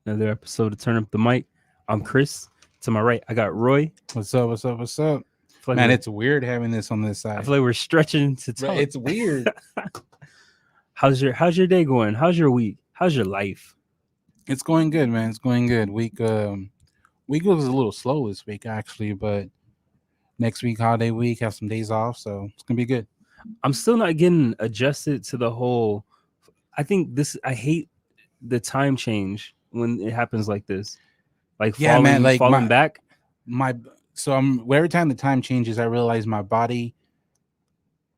Another episode of Turn Up the Mic. I'm Chris. To my right, I got Roy. What's up? What's up? What's up? I feel like Man, we're, it's weird having this on this I side. feel like we're stretching to Right? talk. It's weird. How's your day going? How's your week? How's your life? It's going good, man. It's going good. Week was a little slow this week actually, but next week, holiday week, have some days off, so it's gonna be good. I'm still not getting adjusted to the whole. I hate the time change when it happens like this, like Yeah, man. Like falling back. my so I'm every time the time changes, I realize my body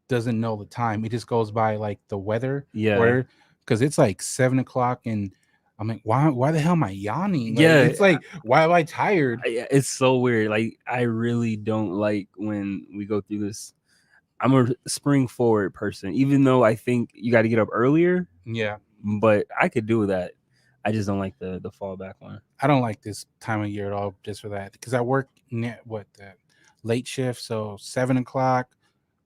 doesn't know the time. It just goes by like the weather, Yeah, where because it's like 7 o'clock and I'm like, why the hell am I yawning? Like yeah. it's like why am I tired? It's so weird. Like I really don't like when we go through this. I'm a spring forward person, even though I think you got to get up earlier. Yeah. But I could do that. I just don't like the fallback one. I don't like this time of year at all just for that because I work the late shift, so 7 o'clock,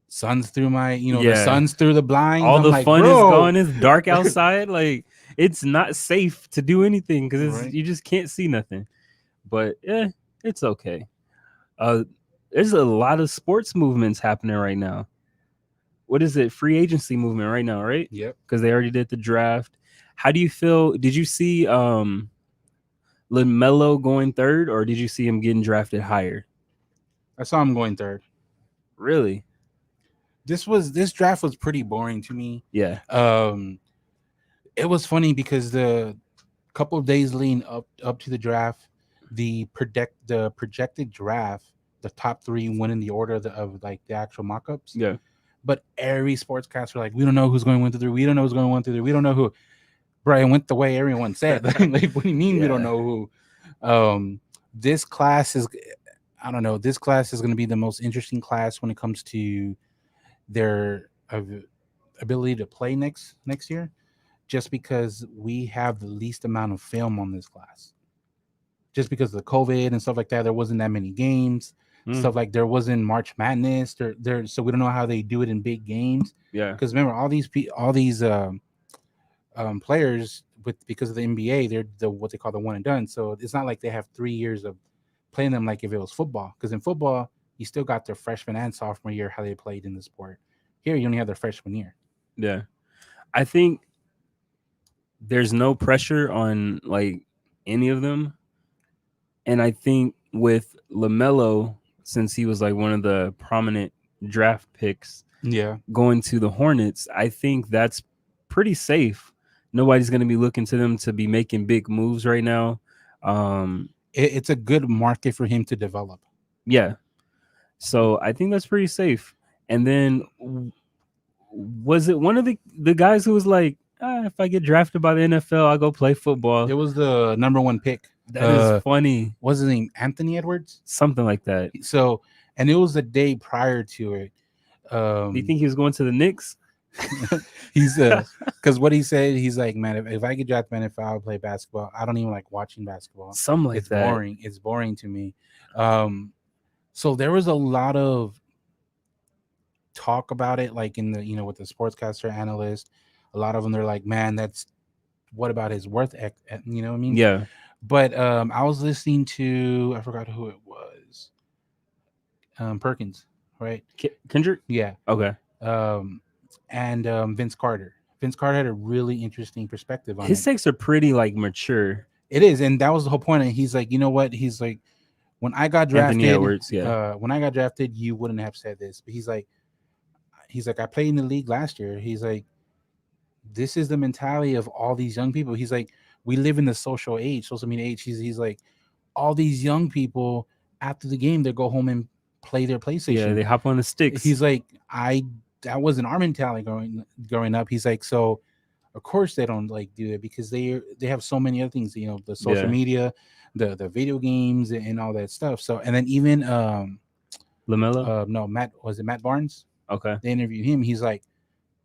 sun's through my the Yeah, sun's through the blinds. all I'm the like, fun is bro, gone. It's dark outside. Like it's not safe to do anything because right? you just can't see nothing. But yeah, it's okay. Uh, there's a lot of sports movements happening right now. What is it? Free agency movement right now, right? Yep. Because they already did the draft. How do you feel? Did you see LaMelo going third, or did you see him getting drafted higher? I saw him going third. Really? This draft was pretty boring to me. Yeah. It was funny because the couple of days leading up to the draft, the projected draft, the top three went in the order of like the actual mock-ups. Yeah. But every sportscaster like, we don't know who's going 1 through 3. We don't know who's going 1 through 3. We don't know who. Brian went the way everyone said. Like, what do you mean we don't Yeah. know who? This class is, I don't know. This class is going to be the most interesting class when it comes to their ability to play next year. Just because we have the least amount of film on this class. Just because of the COVID and stuff like that, there wasn't that many games. Mm, Stuff like there wasn't March Madness. So we don't know how they do it in big games. yeah. Because remember, all these players because of the NBA, they're the what they call the one and done. So it's not like they have 3 years of playing them like if it was football. Because in football, you still got their freshman and sophomore year how they played in the sport. Here, you only have their freshman year. Yeah. I think there's no pressure on like any of them. And I think with LaMelo, since he was like one of the prominent draft picks Yeah, going to the Hornets, I think that's pretty safe. Nobody's going to be looking to them to be making big moves right now. it's a good market for him to develop. Yeah. So I think that's pretty safe. And then was it one of the guys who was like, if I get drafted by the NFL, I'll go play football? It was the number one pick. That is funny. What's his name? Anthony Edwards. Something like that. So, and it was the day prior to it. Do you think he was going to the Knicks? He's because what he said, he's like, man, if I get drafted by NFL, I'll play basketball. I don't even like watching basketball. Something like It's that. boring. It's boring to me. So there was a lot of talk about it, like in the with the sportscaster analyst. A lot of them, they're like, man, that's what about his worth? You know what I mean? Yeah. But I was listening to, I forgot who it was. Perkins, right? Kendrick? Yeah. Okay. And Vince Carter. Vince Carter had a really interesting perspective on His it. takes are pretty like mature. It is, and that was the whole point. And he's like, you know what? He's like, when I got drafted, Anthony Edwards, yeah. when I got drafted, you wouldn't have said this. But he's like, I played in the league last year. He's like, this is the mentality of all these young people. He's like, we live in the social media age. He's like, all these young people after the game, they go home and play their PlayStation. Yeah, they hop on the sticks. He's like, that wasn't our mentality growing up. He's like, so of course they don't like do it because they have so many other things, the social media, the video games and all that stuff. So and then even LaMelo? no, Matt Barnes? Okay. They interviewed him. He's like,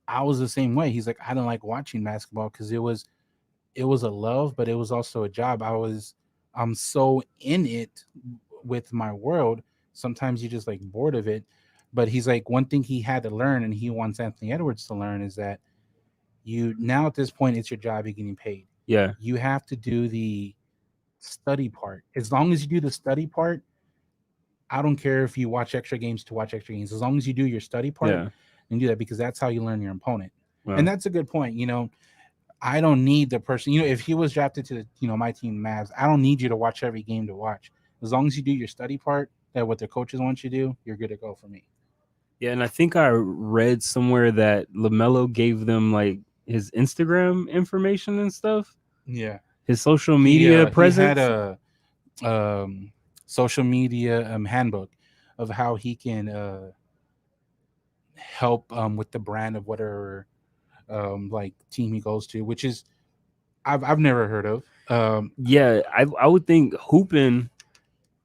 I was the same way. He's like, I don't like watching basketball because it was a love, but it was also a job. I'm so in it with my world. Sometimes you just like bored of it. But he's like, one thing he had to learn, and he wants Anthony Edwards to learn, is that you now at this point, it's your job. You're getting paid. Yeah. You have to do the study part. As long as you do the study part, I don't care if you watch extra games to watch extra games. As long as you do your study part Yeah. and do that, because that's how you learn your opponent. And Well, that's a good point. I don't need the person. If he was drafted to my team, Mavs, I don't need you to watch every game to watch. As long as you do your study part, that what the coaches want you to do, you're good to go for me. yeah, and I think I read somewhere that LaMelo gave them like his Instagram information and stuff, Yeah, his social he media he had presence. a social media handbook of how he can help with the brand of whatever like team he goes to, which is I've never heard of. Yeah, I would think hooping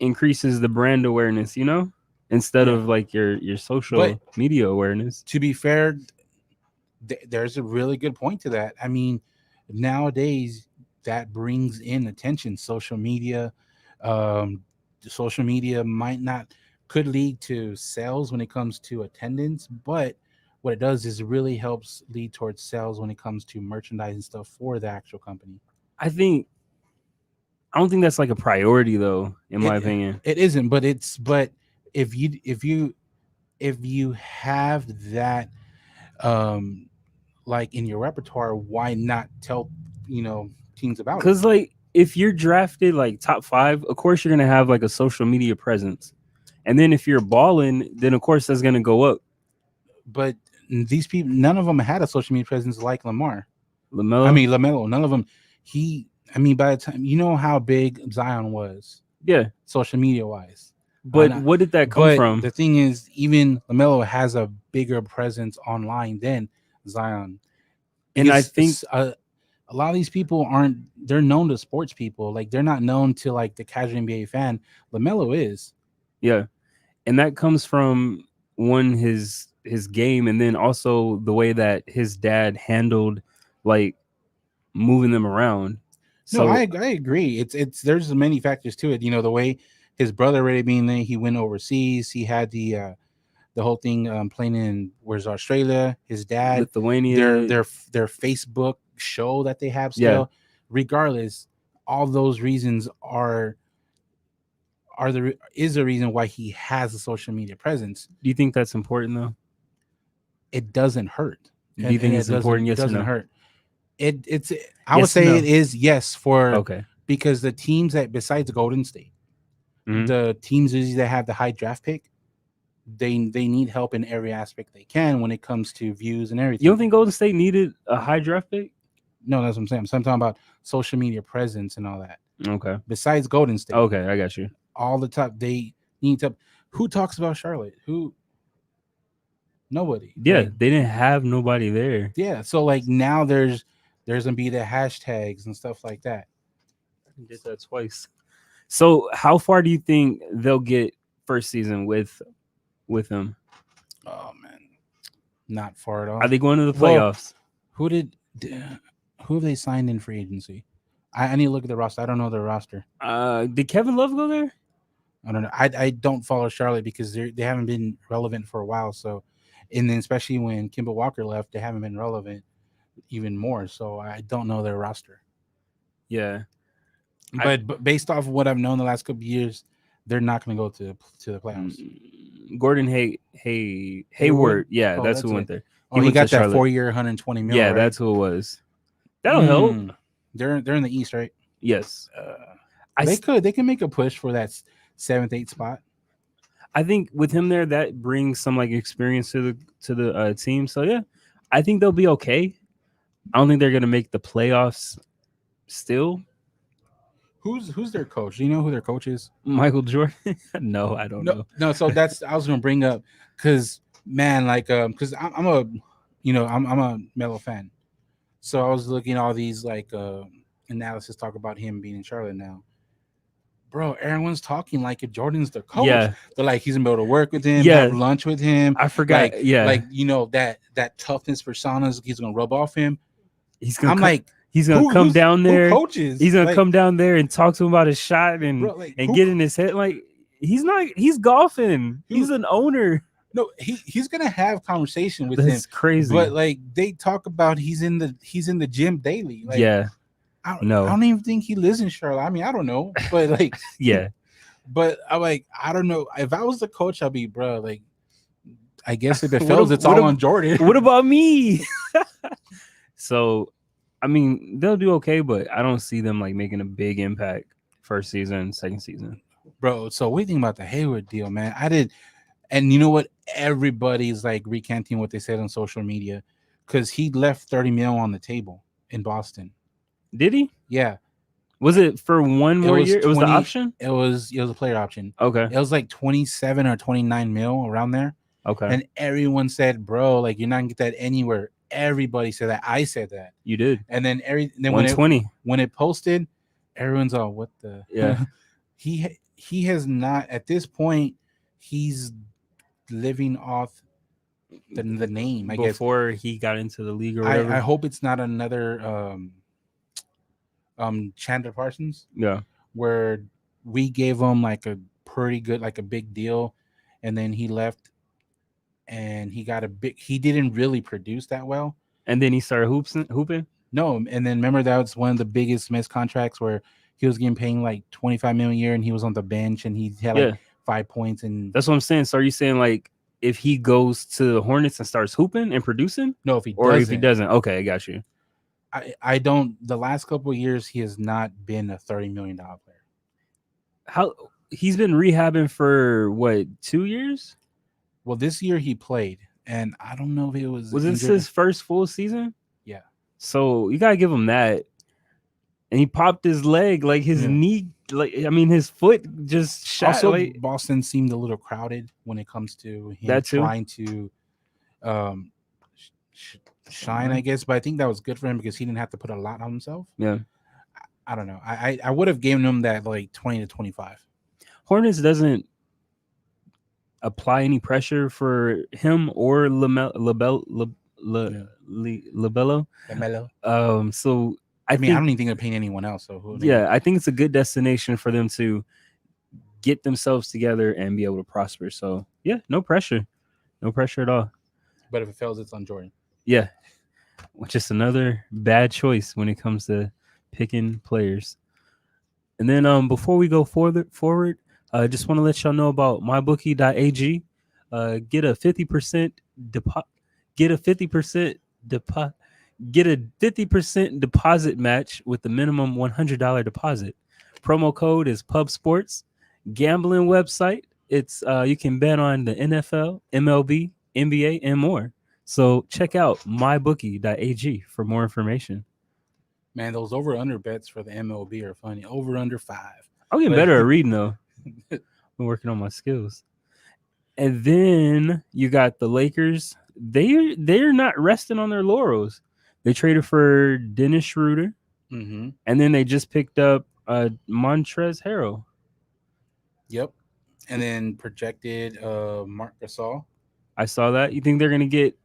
increases the brand awareness, instead Yeah, of like your but social media awareness. to be fair, there's a really good point to that. I mean, nowadays that brings in attention. Um, social media might not could lead to sales when it comes to attendance, but what it does is it really helps lead towards sales when it comes to merchandise and stuff for the actual company. I think I don't think that's like a priority though, in my It opinion. it isn't, but if you have that um like in your repertoire, why not tell teams about it? Cause like if you're drafted like top 5, of course you're gonna have like a social media presence, and then if you're balling, then of course that's gonna go up. But these people, none of them had a social media presence like Lamar. I Lamelo, mean, Lamelo, none of them. I mean, by the time how big Zion was, yeah, social media wise. but Not, what did that come but from? the thing is, even Lamelo has a bigger presence online than Zion, And I because think, a lot of these people aren't. They're known to sports people. Like they're not known to like the casual NBA fan. Lamelo is. yeah, and that comes from one his game, and then also the way that his dad handled like moving them around. No, I So I agree. It's there's many factors to it. The way his brother already being there, he went overseas. He had the whole thing playing in where's Australia. His dad, their Lithuania, their their Facebook show that they have yeah. still. Regardless, all those reasons is the reason why he has a social media presence. Do you think that's important though? It doesn't hurt, Do you think it's important? it Yes or doesn't no? hurt. It's I would Yes or say it no? is, yes, for Okay. because the teams that besides Golden State, Hmm. the teams usually that have the high draft pick, they need help in every aspect they can when it comes to views and You don't everything. think Golden State needed a high draft pick? No, that's what I'm saying. So I'm talking about social media presence and all that. Okay. Besides Golden State, Okay, I got you. all the top they need to. Who talks about Charlotte? Who? Nobody. Yeah, Like, they didn't have nobody there. yeah. So like now there's gonna be the hashtags and stuff like that. I did that twice. So how far do you think they'll get first season with him? Oh man, not far at Are all. they going to the Well, playoffs? who did who have they signed in free agency? I need to look at the roster. I don't know their roster. Did Kevin Love go there? I don't know. I don't follow Charlotte because they haven't been relevant for a while. So, and then especially when Kimball Walker left, they haven't been relevant even more. So I don't know their roster. Yeah. But based off of what I've known the last couple of years, they're not going to go to the playoffs. Gordon Hayward. Hayward. Yeah, Oh, that's that's who went it. there. Oh, He he went to got that Charlotte. 4 year, 120 mil, Yeah, right? that's who it was. That'll help. Mm. They're in the East, right? Yes. I They can make a push for that seventh, eighth spot. I think with him there, that brings some like experience to the team. So yeah, I think they'll be okay. I don't think they're gonna make the playoffs. Still, Who's their coach? Do you know who their coach is? Michael Jordan. No, I don't No, know. no. So that's I was gonna bring up because man, like because I'm a I'm a Melo fan. So I was looking at all these like analysis talk about him being in Charlotte now. Bro, everyone's talking like if Jordan's the coach. Yeah, They're like he's gonna be able to work with him, have yeah. lunch with him, I forgot. Yeah, like that toughness personas he's gonna rub off him. he's gonna I'm come. like, He's gonna come down who there. coaches? He's gonna Like, come down there and talk to him about his shot and bro, like and get in his head. Like he's not. He's golfing. He's an owner. no, he's gonna have conversation with him. That's crazy. But like they talk about he's in the gym daily. Like Yeah, I No. don't even think he lives in Charlotte. I mean, I don't know, but like, Yeah. but I'm like, I don't know. If I was the coach, I'd be, bro, like, I guess if it what fails, it's what all on Jordan. what about me? So, I mean, they'll do okay, but I don't see them like making a big impact first season, second season. Bro, so what do you think about the Hayward deal, man? I did, and you know what? Everybody's like recanting what they said on social media because he left 30 mil on the table in Boston. Did he? Yeah, Was it for one it more was year? It was the 20. option. It was a player option. Okay. It was like 27 or 29 mil around there, Okay. and everyone said, "Bro, like you're not gonna get that anywhere." Everybody said that. I said that, You did and then when 120. it posted, everyone's all, "What the?" Yeah. He has not at this point. He's living off the name, I guess. Before he got into the league or I whatever. hope it's not another Chandler Parsons Yeah. where we gave him like a pretty good, like a big deal, and then he left and he didn't really produce that well. And then he started hooping. No, and then remember that was one of the biggest missed contracts where he was getting paid like 25 million a year and he was on the bench and he had like Yeah. 5 points and That's what I'm saying. So are you saying like if he goes to the Hornets and starts hooping and producing, no, if he or if he doesn't, doesn't? Okay, I got you. I don't. The last couple of years, he has not been a $30 million player. How he's been rehabbing for what 2 years? Well, this year he played, and I don't know if it was Was this injured. his first full season? Yeah, So you gotta give him that. And he popped his leg, like his Yeah. knee, like I mean, his foot just shot. Also, Like Boston seemed a little crowded when it comes to him that too. trying to um, shine, I guess. But I think that was good for him because he didn't have to put a lot on himself. Yeah. I don't know. I would have given him that like 20 to 25. Hornets doesn't apply any pressure for him or Labello. LaMelo. So I I mean, I think don't even think they're paying anyone else. So who? yeah, I think it's a good destination for them to get themselves together and be able to prosper. So yeah, no pressure at all. But if it fails, it's on Jordan. Yeah, which is another bad choice when it comes to picking players. And then before we go forward, I just want to let y'all know about mybookie.ag. Get a 50% deposit. Get a 50% deposit. Get a 50% deposit match with the minimum $100 deposit. Promo code is Pub Sports. Gambling website. It's you can bet on the NFL, MLB, NBA, and more. So check out mybookie.ag for more information. Man, those over under bets for the MLB are funny. Over under 5. I'm getting But- better at reading though. I'm working on my skills. And then you got the Lakers. They're not resting on their laurels. They traded for Dennis Schroeder, Mm-hmm. and then they just picked up Montrezl Harrell. Yep. And then projected Mark Gasol. I saw that. You think they're gonna get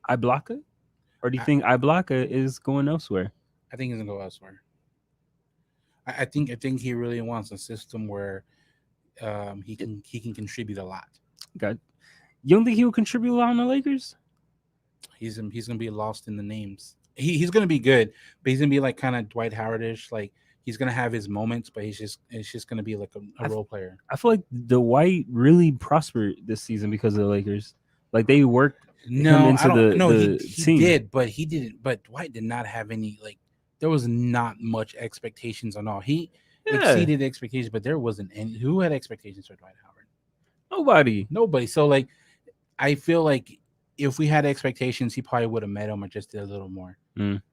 Ibaka, or do you think Ibaka is going elsewhere? I think he's gonna go elsewhere. I think he really wants a system where he can contribute a lot. God, you don't think he will contribute a lot on the Lakers? He's gonna be lost in the names. He's gonna be good, but he's gonna be like kind of Dwight Howard-ish. Like he's gonna have his moments, but it's just gonna be like a role player. I feel like Dwight really prospered this season because of the Lakers. Like they worked him into the he team. did, but he didn't. But Dwight did not have any like. There was not much expectations on all. He exceeded expectations, but there wasn't any. Who had expectations for Dwight Howard? Nobody. So like, I feel like if we had expectations, he probably would have met him or just did a little more.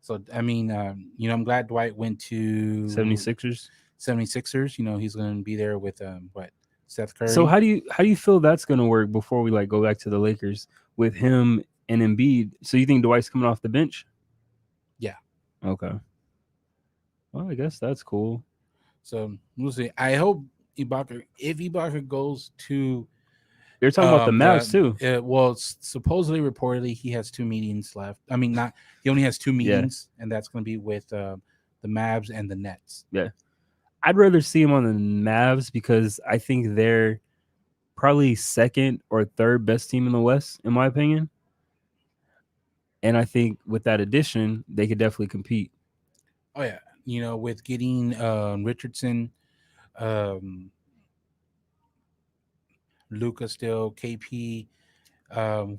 So I mean, I'm glad Dwight went to 76ers. 76ers. He's going to be there with Seth Curry. So how do you feel that's going to work before we like go back to the Lakers with him and Embiid? So you think Dwight's coming off the bench? Yeah. Okay. Well, I guess that's cool. So we'll see. I hope if Ibaka goes to. They're talking about the Mavs too. Well, supposedly, reportedly, he has 2 meetings left. I mean, he only has 2 meetings, and that's going to be with the Mavs and the Nets. Yeah, I'd rather see him on the Mavs because I think they're probably second or third best team in the West, in my opinion. And I think with that addition, they could definitely compete. Oh yeah, with getting Richardson, um, Luca still, KP.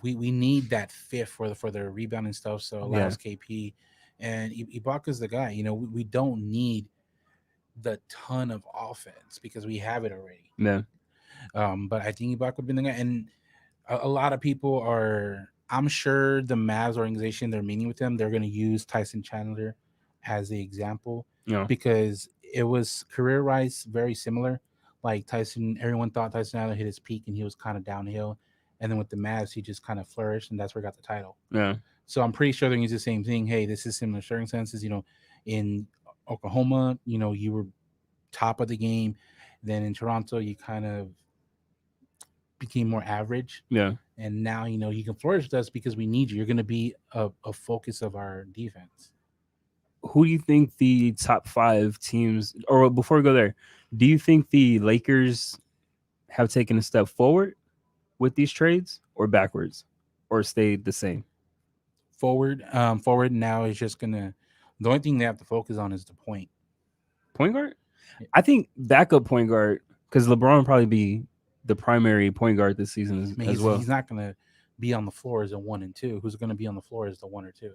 We need that fifth for the rebounding stuff. So Yeah, allows KP, and Ibaka's the guy. We don't need the ton of offense because we have it already. yeah, But I think Ibaka would be the guy, and a lot of people are. I'm sure the Mavs organization they're meeting with them. They're going to use Tyson Chandler as the example you know, because it was career wise very similar. Like Tyson, everyone thought Tyson Chandler hit his peak and he was kind of downhill, and then with the Mavs he just kind of flourished and that's where he got the title. yeah. So I'm pretty sure they're going to use the same thing. Hey, this is similar circumstances. In Oklahoma, you were top of the game. Then in Toronto, you kind of became more average. Yeah. And now, you can flourish with us because we need you. You're going to be a focus of our defense. Who do you think the top 5 teams, or before we go there, do you think the Lakers have taken a step forward with these trades or backwards or stayed the same? Forward now is just going to, the only thing they have to focus on is the point. Point guard? I think backup point guard, because LeBron will probably be the primary point guard this season I mean, as well. he's not going to be on the floor as a 1 and 2. Who's going to be on the floor as the 1 or 2?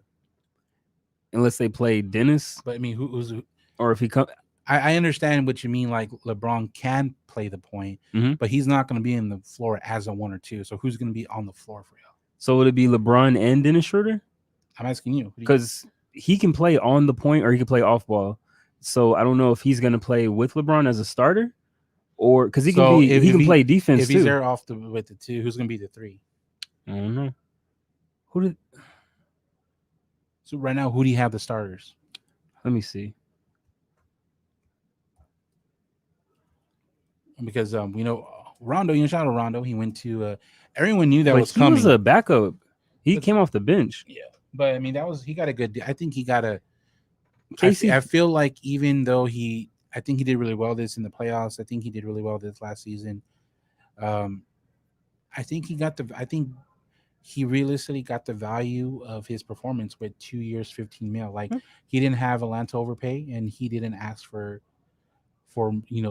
Unless they play Dennis, But I mean, or if he comes. I understand what you mean. Like LeBron can play the point, but he's not going to be in the floor as a 1 or 2. So who's going to be on the floor for you? So would it be LeBron and Dennis Schroeder? I'm asking you because he can play on the point or he can play off ball. So I don't know if he's going to play with LeBron as a starter, or because he can play defense if too. he's there with the 2, who's going to be the 3? I don't know. So right now, who do you have the starters? Let me see. Because Rondo, shout out Rondo. He went to. Everyone knew that But was he coming. was a backup. He came off the bench. Yeah, but I mean he got a good. I think he got a. Casey, I feel like even though I think he did really well this in the playoffs. I think he did really well this last season. I think he realistically got the value of his performance with 2 years, 15 mil. Like he didn't have Atlanta overpay, and he didn't ask for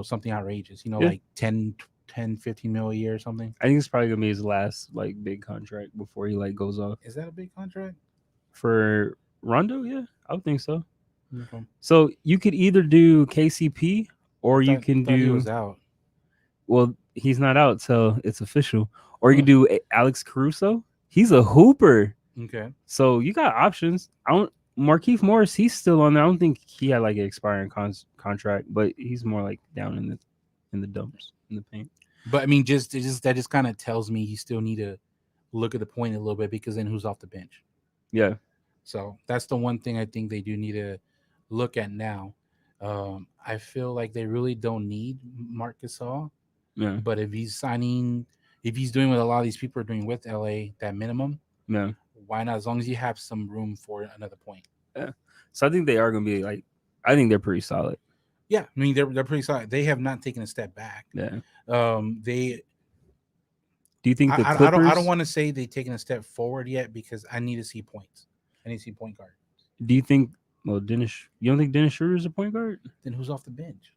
something outrageous. Like 10, 15 mil a year or something. I think it's probably gonna be his last like big contract before he like goes off. Is that a big contract for Rondo? Yeah, I would think so. Okay. So you could either do KCP or you can do. He was out. Well, he's not out till it's official. Or you can do Alex Caruso. He's a hooper. Okay. So you got options. Markieff Morris, he's still on there. I don't think he had like an expiring contract, but he's more like down in the dumps in the paint. But I mean, that just kind of tells me you still need to look at the point a little bit because then who's off the bench? Yeah. So that's the one thing I think they do need to look at now. I feel like they really don't need Marc Gasol. Yeah. But if he's doing what a lot of these people are doing with LA, that minimum, yeah, why not? As long as you have some room for another point. Yeah. So I think they are going to be like, I think they're pretty solid. Yeah, I mean they're pretty solid. They have not taken a step back. Yeah. They. Do you think the Clippers? I don't want to say they've taken a step forward yet because I need to see points. I need to see point guard. Do you think? Well, you don't think Dennis Schroeder is a point guard? Then who's off the bench?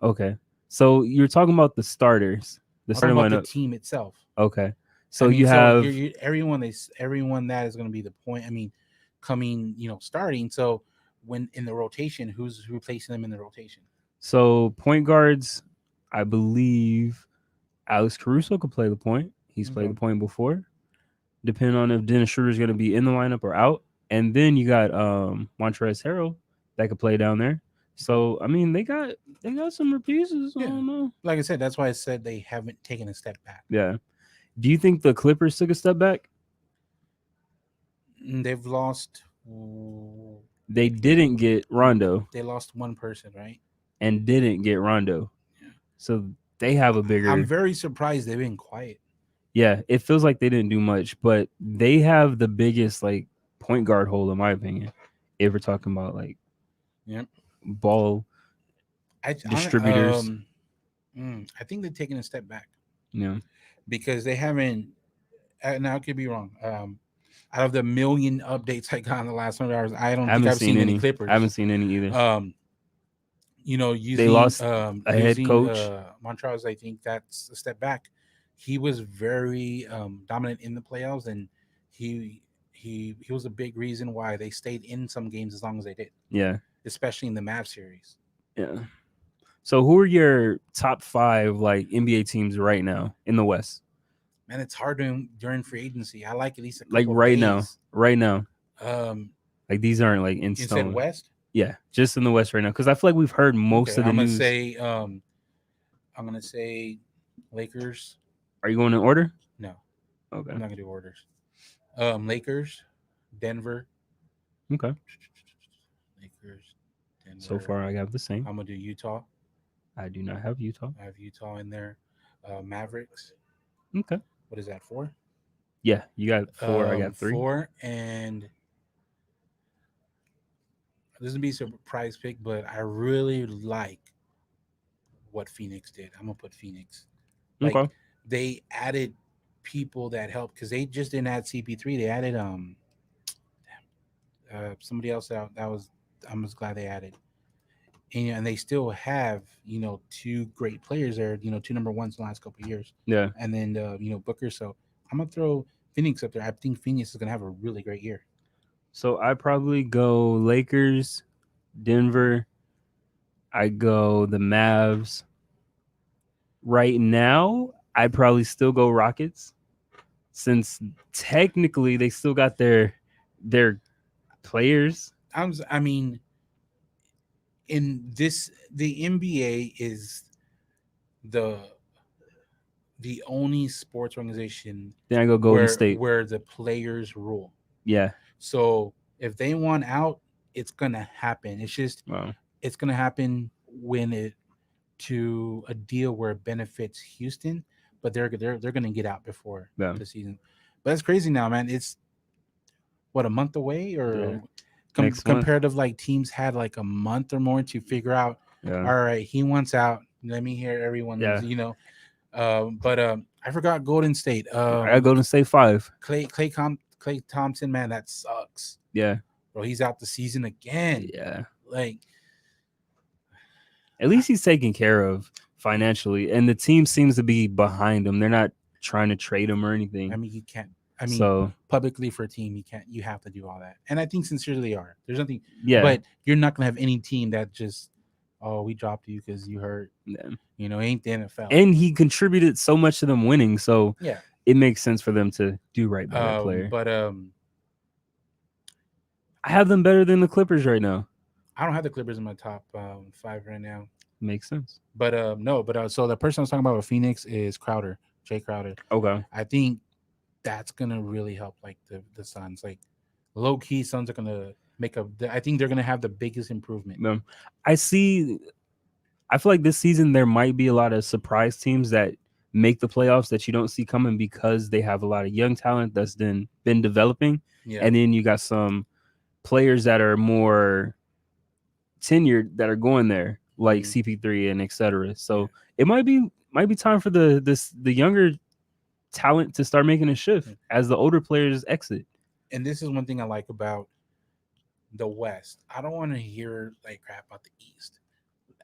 Okay, so you're talking about the starters, the starting lineup, the team itself. Okay, so you have everyone that is going to be the point. I mean, coming, starting. So when in the rotation, who's replacing them in the rotation? So point guards, I believe Alex Caruso could play the point. He's played the point before. Depending on if Dennis Schroeder is going to be in the lineup or out. And then you got Montrezl Harrell that could play down there. So I mean, they got some pieces. Yeah. I don't know. Like I said, that's why I said they haven't taken a step back. Yeah. Do you think the Clippers took a step back? They've lost. They didn't get Rondo. They lost one person, right? And didn't get Rondo. Yeah. So they have a bigger. I'm very surprised they've been quiet. Yeah, it feels like they didn't do much, but they have the biggest like point guard hole in my opinion. If we're talking about like, ball distributors. I think they're taking a step back. Yeah, because they haven't. Now I could be wrong. Out of the million updates I got in the last 100 hours, I don't think I've seen any Clippers. I haven't seen any either. They using lost a head coach. Montrez, I think that's a step back. He was very dominant in the playoffs, and he he was a big reason why they stayed in some games as long as they did, Yeah, especially in the Mavs series. yeah. So who are your top five like NBA teams right now in the West? Man, it's hard during free agency. I like at least a Like couple of names. right now. Um, Like these aren't like in Instead stone. West. Yeah, just in the West right now because I feel like we've heard most Okay, of the news. I'm gonna say Lakers. Are you going in order? No, Okay. I'm not gonna do orders. Lakers, Denver, Okay. Lakers, So Denver. far, I have the same. I'm gonna do Utah. I do not have Utah. I have Utah in there. Mavericks. Okay. What is that? Four. Yeah, you got four. I got three. Four, and this is gonna be a surprise pick, but I really like what Phoenix did. I'm gonna put Phoenix. Like Okay. they added people that helped because they just didn't add CP3. They added somebody else that was I'm just glad they added. And they still have two great players there, two number ones in the last couple of years, Yeah. and then Booker. So I'm gonna throw Phoenix up there. I think Phoenix is gonna have a really great year. So I probably go Lakers, Denver. I go the Mavs. Right now, I'd probably still go Rockets since technically they still got their players. I mean, in this, the NBA is the the only sports organization Then I go Golden where State. the players rule. Yeah. So if they want out, it's gonna happen. Wow. It's gonna happen when it to a deal where it benefits Houston, but they're gonna get out before Yeah. the season. But that's crazy now, man. It's what, a month away, Yeah. or Next month. comparative, like teams had like a month or more to figure out. Yeah. All right, he wants out. Let me hear everyone's. Yeah. But I forgot Golden State. I got Golden State 5. Clay Thompson, man, that sucks, Yeah. bro. He's out the season again. Yeah. Like, At least he's taken care of financially, and the team seems to be behind him. They're not trying to trade him or anything. I mean, you can't. I mean, So publicly for a team, you can't. You have to do all that, and I think sincerely they are. There's nothing. yeah, But you're not gonna have any team that just, oh, we dropped you because you hurt. yeah. Ain't the NFL. And he contributed so much to them winning, so Yeah. it makes sense for them to do right by that player. But I have them better than the Clippers right now. I don't have the Clippers in my top 5 right now. Makes sense. But no, but so the person I was talking about with Phoenix is Crowder, Jay Crowder. Okay. I think that's gonna really help, like the Suns. Like low key, Suns are gonna I think they're gonna have the biggest improvement. I feel like this season there might be a lot of surprise teams that make the playoffs that you don't see coming because they have a lot of young talent that's been developing. Yeah. And then you got some players that are more tenured that are going there, like CP3 and etc. So it might be time for the younger talent to start making a shift as the older players exit. And this is one thing I like about the West. I don't want to hear like crap about the East.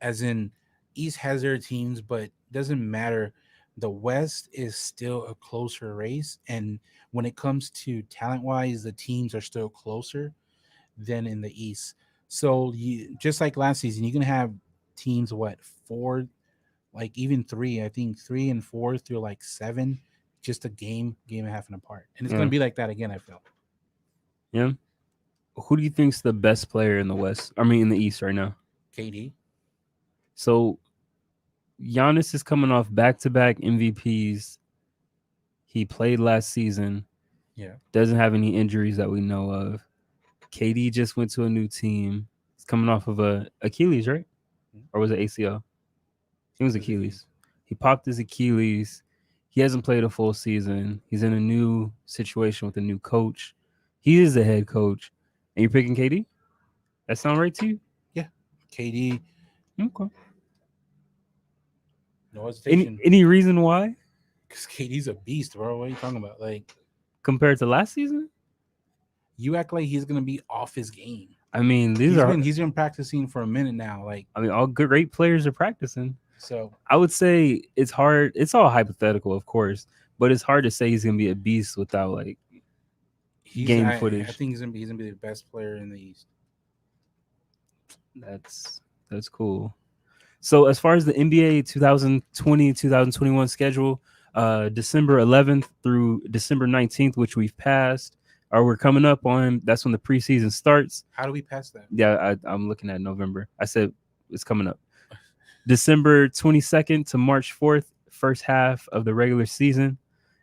As in, East has their teams, but doesn't matter. The West is still a closer race, and when it comes to talent wise, the teams are still closer than in the East. So you just like last season, you're gonna have teams four, like even three. I think 3 and 4 through like 7, just a game and a half and apart, and it's gonna be like that again. I feel. Yeah. Who do you think's the best player in the West? I mean, in the East right now? KD. So Giannis is coming off back-to-back MVPs. He played last season. Yeah. Doesn't have any injuries that we know of. KD just went to a new team. He's coming off of a Achilles, right? Or was it ACL? I think it was Achilles. He popped his Achilles. He hasn't played a full season. He's in a new situation with a new coach. He is the head coach. And you're picking KD? That sound right to you? Yeah. KD. Okay. No hesitation. Any reason why? Because KD's a beast, bro. What are you talking about? Like, compared to last season? You act like he's gonna be off his game. I mean, these He's are. been he's been practicing for a minute now. Like I mean, all good, great players are practicing. so, I would say it's hard. It's all hypothetical, of course, but it's hard to say he's gonna be a beast without like he's game I footage. think he's gonna be the best player in the East. That's cool. So as far as the NBA 2020-2021 schedule, December 11th through December 19th, which we've passed, or we're coming up on, that's when the preseason starts. How do we pass that? Yeah, I'm looking at November. I said it's coming up. December 22nd to March 4th, first half of the regular season.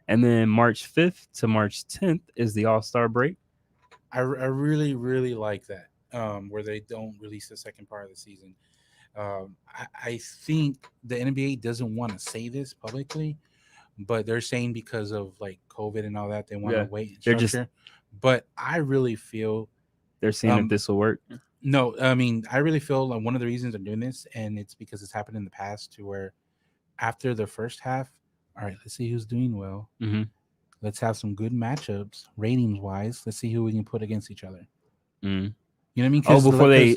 And then March 5th to March 10th is the All Star break. I really really like that. Where they don't release the second part of the season. I think the NBA doesn't want to say this publicly, but they're saying because of like COVID and all that, they want to Yeah, wait and they're just structure. But I really feel they're seeing if um this will work. no, I mean I really feel like one of the reasons they're doing this, and it's because it's happened in the past to where after the first half, all right, let's see who's doing well. Mm-hmm. Let's have some good matchups, ratings wise. Let's see who we can put against each other. Mm. You know what I mean? Oh,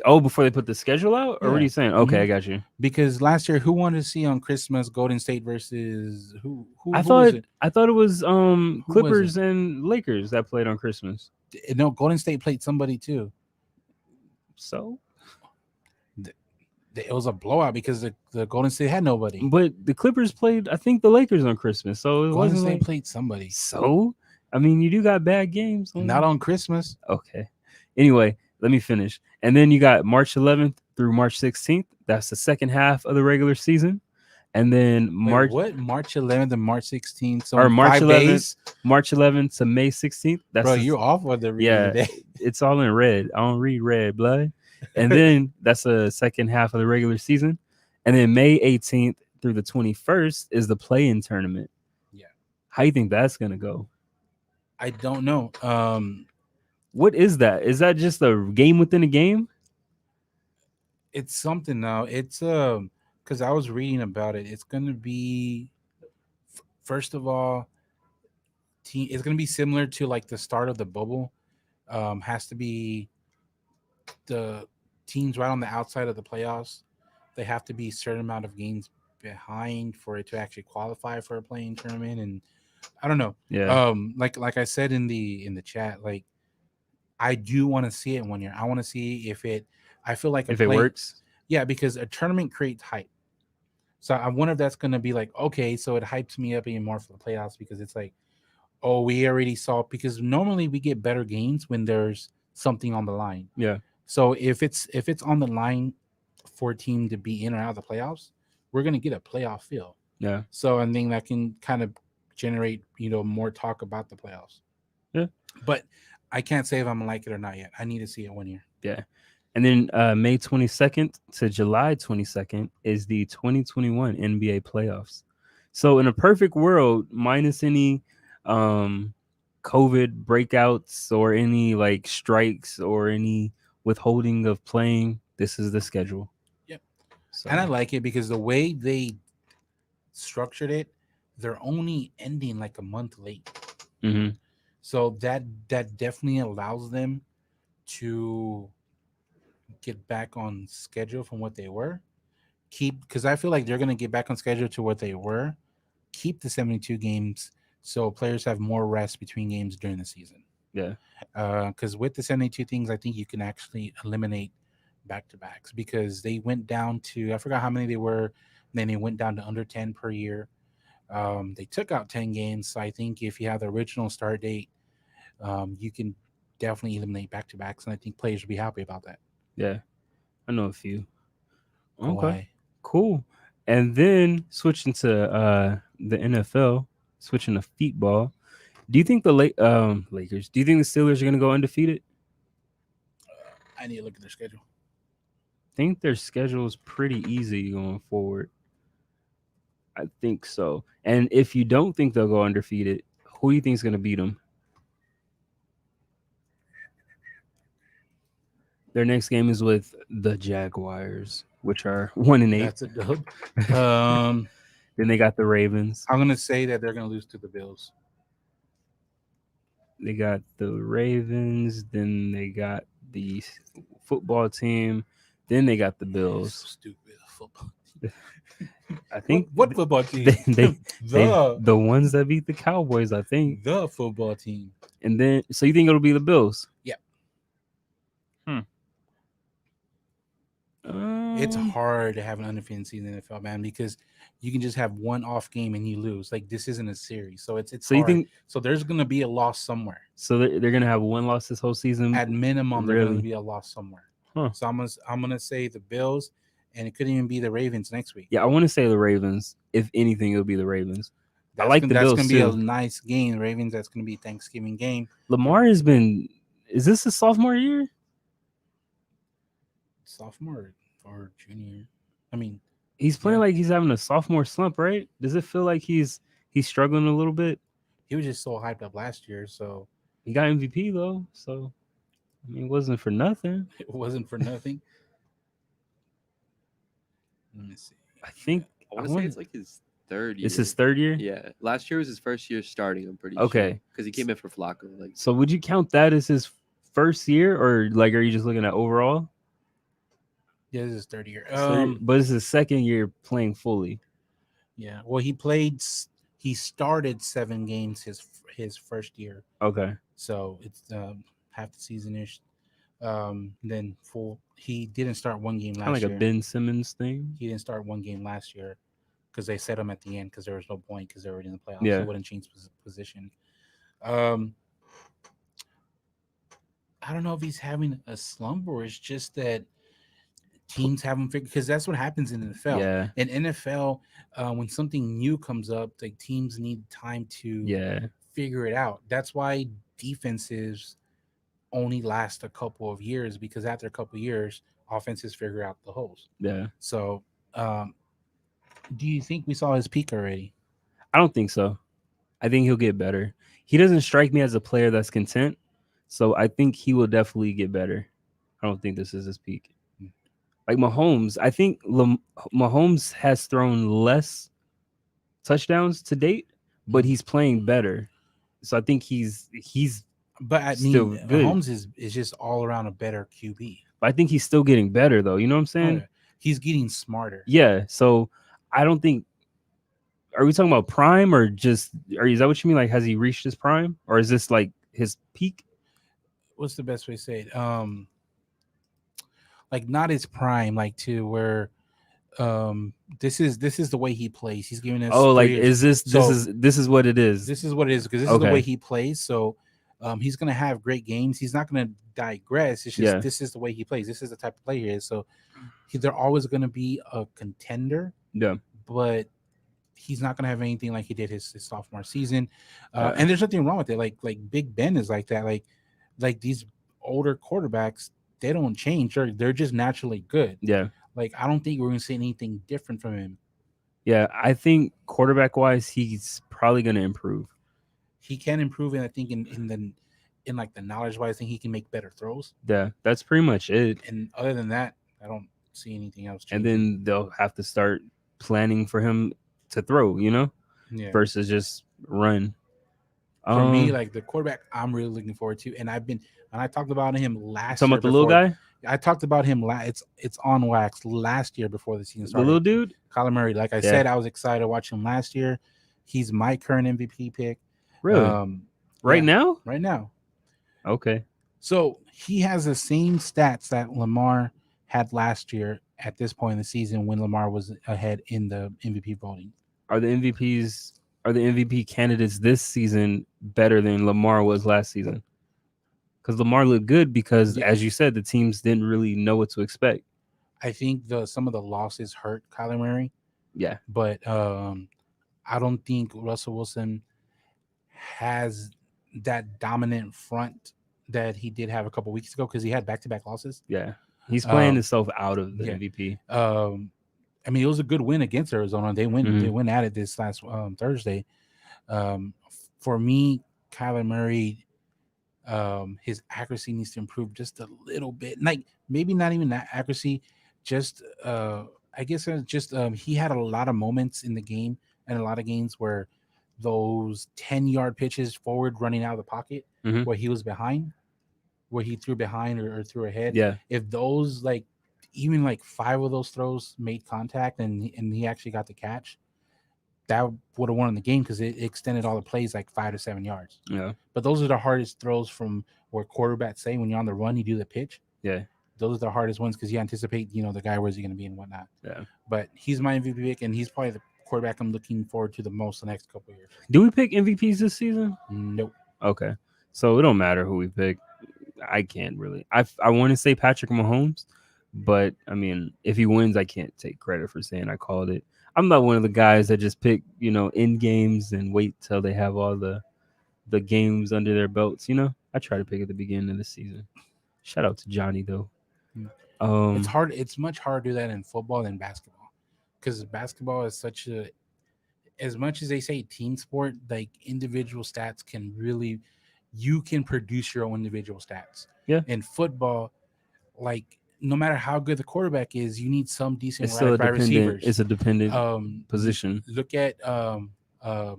Because before they put the schedule out, or what are yeah, you saying? Okay, hmm I got you. because last year, who wanted to see on Christmas Golden State versus who was it? I thought it was Who was it? Clippers and Lakers that played on Christmas. No, Golden State played somebody too. So, Th- It was a blowout because the Golden State had nobody. but the Clippers played, I think, the Lakers on Christmas. So it Golden wasn't State like played somebody, so. I mean, you do got bad games. not on Christmas. Okay. Anyway, let me finish. And then you got March 11th through March 16th. That's the second half of the regular season. And then Wait, what? March 11th and March 16th. So or in 5 days, March 11th to May 16th. bro, you're off with the reading yeah, today. it's all in red. I don't read red, blood. And then that's the second half of the regular season. And then May 18th through the 21st is the play-in tournament. Yeah. How you think that's gonna go? I don't know. What is that? Is that just a game within a game? It's something now. It's because I was reading about it. It's gonna be first of all, it's gonna be similar to like the start of the bubble. Has to be the teams right on the outside of the playoffs. They have to be a certain amount of games behind for it to actually qualify for a playing tournament. And I don't know. Yeah. Like I said in the chat, like I do want to see it one year. I want to see if it. I feel like a If it play. works. Yeah, because a tournament creates hype. So I wonder if that's going to be like, okay, so it hypes me up even more for the playoffs because it's like, oh, we already saw, because normally we get better games when there's something on the line. Yeah. So if it's on the line for a team to be in or out of the playoffs, we're going to get a playoff feel. Yeah. So I think that can kind of generate, more talk about the playoffs. Yeah. But I can't say if I'm gonna like it or not yet. I need to see it one year. Yeah. And then May 22nd to July 22nd is the 2021 NBA playoffs. So in a perfect world, minus any COVID breakouts or any like strikes or any withholding of playing, this is the schedule. Yep. So And I like it because the way they structured it, they're only ending like a month late. mhm. So that definitely allows them to get back on schedule from what they were. Keep, because I feel like they're gonna get back on schedule to what they were. Keep the 72 games so players have more rest between games during the season. Yeah. Because with the 72 things, I think you can actually eliminate back to backs because they went down to, I forgot how many they were. Then they went down to under 10 per year. They took out 10 games. So I think if you have the original start date, you can definitely eliminate back to backs. And I think players will be happy about that. Yeah. I know a few. Okay. Kawhi. Cool. And then switching to the NFL, switching to football. Do you think the Lakers? Do you think the Steelers are going to go undefeated? I need to look at their schedule. I think their schedule is pretty easy going forward. I think so. And if you don't think they'll go undefeated, who do you think is going to beat them? Their next game is with the Jaguars, which are 1-8. That's a dub. um, Then they got the Ravens. I'm gonna say that they're gonna lose to the Bills. They got the Ravens. Then they got the football team. Then they got the So Bills. stupid. Football. I What think what football team? they the the ones that beat the Cowboys. I think. the football team. And then so you think it'll be the Bills? Yeah, Hmm. it's Um, hard to have an undefeated season in the NFL, man, because you can just have one off game and you lose. Like this isn't a series, so it's so you hard. think So there's gonna be a loss somewhere. so they're gonna have one loss this whole season? At minimum, there's gonna Really? be a loss somewhere. Huh. So I'm gonna say the Bills, and it could even be the Ravens next week. Yeah, I want to say the Ravens. If anything, it'll be the Ravens. I That's like gonna the that's Bills gonna be a too. nice game, Ravens. That's gonna be a Thanksgiving game. Lamar has been. Is this his sophomore year? Sophomore or junior. I mean, He's playing Yeah. like he's having a sophomore slump, right? Does it feel like he's struggling a little bit? he was just so hyped up last year, so He got MVP though, so I mean, it wasn't for nothing. it wasn't for nothing. Let me see. I think I want to say it's like his third year. it's his third year. Yeah, last year was his first year starting. I'm pretty Okay. sure because he came in for Flacco. Like, So would you count that as his first year, or like are you just looking at overall? Yeah, this is his third year. But it's his second year playing fully. Yeah. Well, he played. He started 7 games his first year, Okay. so it's half the season ish. Then full. He didn't start one game Kind of last like year. a Ben Simmons thing. He didn't start one game last year because they set him at the end because there was no point because they were already in the playoffs. Yeah. He wouldn't change position. Um, I don't know if he's having a slump or it's just that teams haven't figured because that's what happens in NFL. Yeah. In NFL, when something new comes up, like teams need time to Yeah. figure it out. That's why defenses only last a couple of years because after a couple of years, offenses figure out the holes. Yeah. So, do you think we saw his peak already? I don't think so. I think he'll get better. He doesn't strike me as a player that's content. So I think he will definitely get better. I don't think this is his peak. Like Mahomes, I think Mahomes has thrown less touchdowns to date, but he's playing better. So I think he's But I still mean, good. Mahomes is just all around a better QB. But I think he's still getting better though. You know what I'm saying? Oh, yeah. He's getting smarter. Yeah. So I don't think. Are we talking about prime or just? Or is that what you mean? Like, has he reached his prime, or is this like his peak? What's the best way to say it? Like not his prime, like to where this is the way he plays. He's giving us Oh, like 3 years. is this So, this is what it is? This is what it is because this is the Okay. way he plays. So he's gonna have great games. He's not gonna digress. It's just Yeah. this is the way he plays. This is the type of player he is. So they're always gonna be a contender, Yeah. but he's not gonna have anything like he did his sophomore season. Yeah. And there's nothing wrong with it. Like Big Ben is like that. Like these older quarterbacks, they don't change. They're just naturally good. Yeah. Like I don't think we're gonna see anything different from him. Yeah. I think quarterback wise, he's probably going to improve. He can improve, and I think in like the knowledge wise, I think he can make better throws. Yeah. That's pretty much it. And other than that, I don't see anything else And changing. then they'll have to start planning for him to throw, Yeah. versus just run. For me, like the quarterback, I'm really looking forward to, and I talked about him last talking year. about the little before- guy, I talked about him. It's on wax last year before the season the started. little dude. Kyler Murray, like I said, I was excited to watch him last year. He's my current MVP pick. Really? Right yeah, now? right now. Okay. So he has the same stats that Lamar had last year at this point in the season when Lamar was ahead in the MVP voting. Are the MVP candidates this season better than Lamar was last season? Because Lamar looked good because, Yeah. as you said, the teams didn't really know what to expect. I think some of the losses hurt Kyler Murray, Yeah. but I don't think Russell Wilson has that dominant front that he did have a couple weeks ago because he had back-to-back losses. Yeah. He's playing Um, himself out of the yeah. MVP. I mean, it was a good win against Arizona. They win. Mhm. They win at it this last Thursday. For me, Kyler Murray, his accuracy needs to improve just a little bit. Like maybe not even that accuracy. Just I guess it's just he had a lot of moments in the game and a lot of games where those 10-yard pitches forward running out of the pocket Mhm. where he was behind. where he threw behind or threw ahead. Yeah. If those like even like 5 of those throws made contact and he actually got the catch, that would have won the game because it extended all the plays like 5 to 7 yards. Yeah. But those are the hardest throws from where quarterbacks say when you're on the run, you do the pitch. Yeah. Those are the hardest ones because you anticipate, the guy where's he going to be and whatnot. Yeah. But he's my MVP pick, and he's probably the quarterback I'm looking forward to the most the next couple of years. Do we pick MVPs this season? Nope. Okay. So it don't matter who we pick. I can't really. I want to say Patrick Mahomes, but I mean, if he wins, I can't take credit for saying I called it. I'm not one of the guys that just pick, in games and wait till they have all the games under their belts. I try to pick at the beginning of the season. Shout out to Johnny though. It's hard. It's much harder to do that in football than basketball, because basketball is such a, as much as they say team sport, like individual stats can really, you can produce your own individual stats. Yeah. In football, like no matter how good the quarterback is, you need some decent It's still a wide dependent. receivers. It's a dependent position. Look at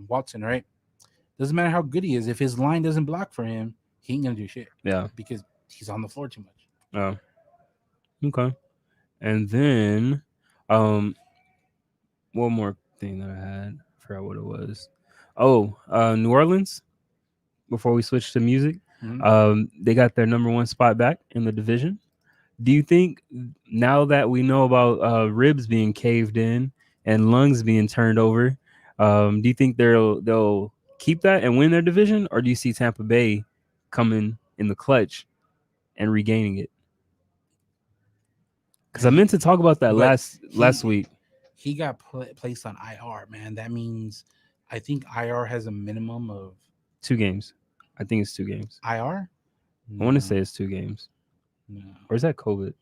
Watson, right? Doesn't matter how good he is, if his line doesn't block for him, he ain't gonna do shit. Yeah. Because he's on the floor too much. Oh. Okay. And then one more thing that I had. I forgot what it was. Oh, New Orleans, before we switch to music, they got their number 1 spot back in the division. Do you think now that we know about ribs being caved in and lungs being turned over, do you think they'll keep that and win their division, or do you see Tampa Bay coming in the clutch and regaining it? Because I meant to talk about that last week. He got placed on IR, man. That means I think IR has a minimum of 2 games. I think it's 2 games. IR? No. I want to say it's 2 games. No. Or is that COVID?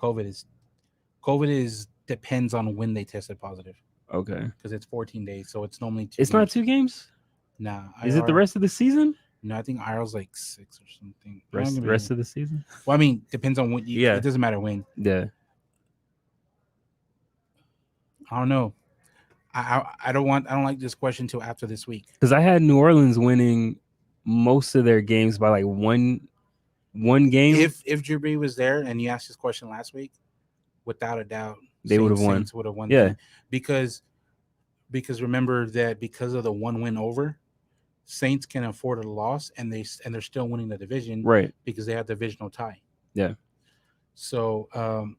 COVID is depends on when they tested positive. Okay. Because it's 14 days, so it's normally 2 It's games. not 2 games? Nah. Is it the rest of the season? No, I think IR's like 6 or something. Rest of the season? Well, I mean, depends on when. Yeah. It doesn't matter when. Yeah. I don't know. I don't like this question until after this week. Because I had New Orleans winning most of their games by like one game. If Drew Brees was there and you asked this question last week, without a doubt, they would have won. Saints would have won. Yeah. Because remember that because of the 1 win over, Saints can afford a loss and they're still winning the division, right? Because they have the divisional tie. Yeah. So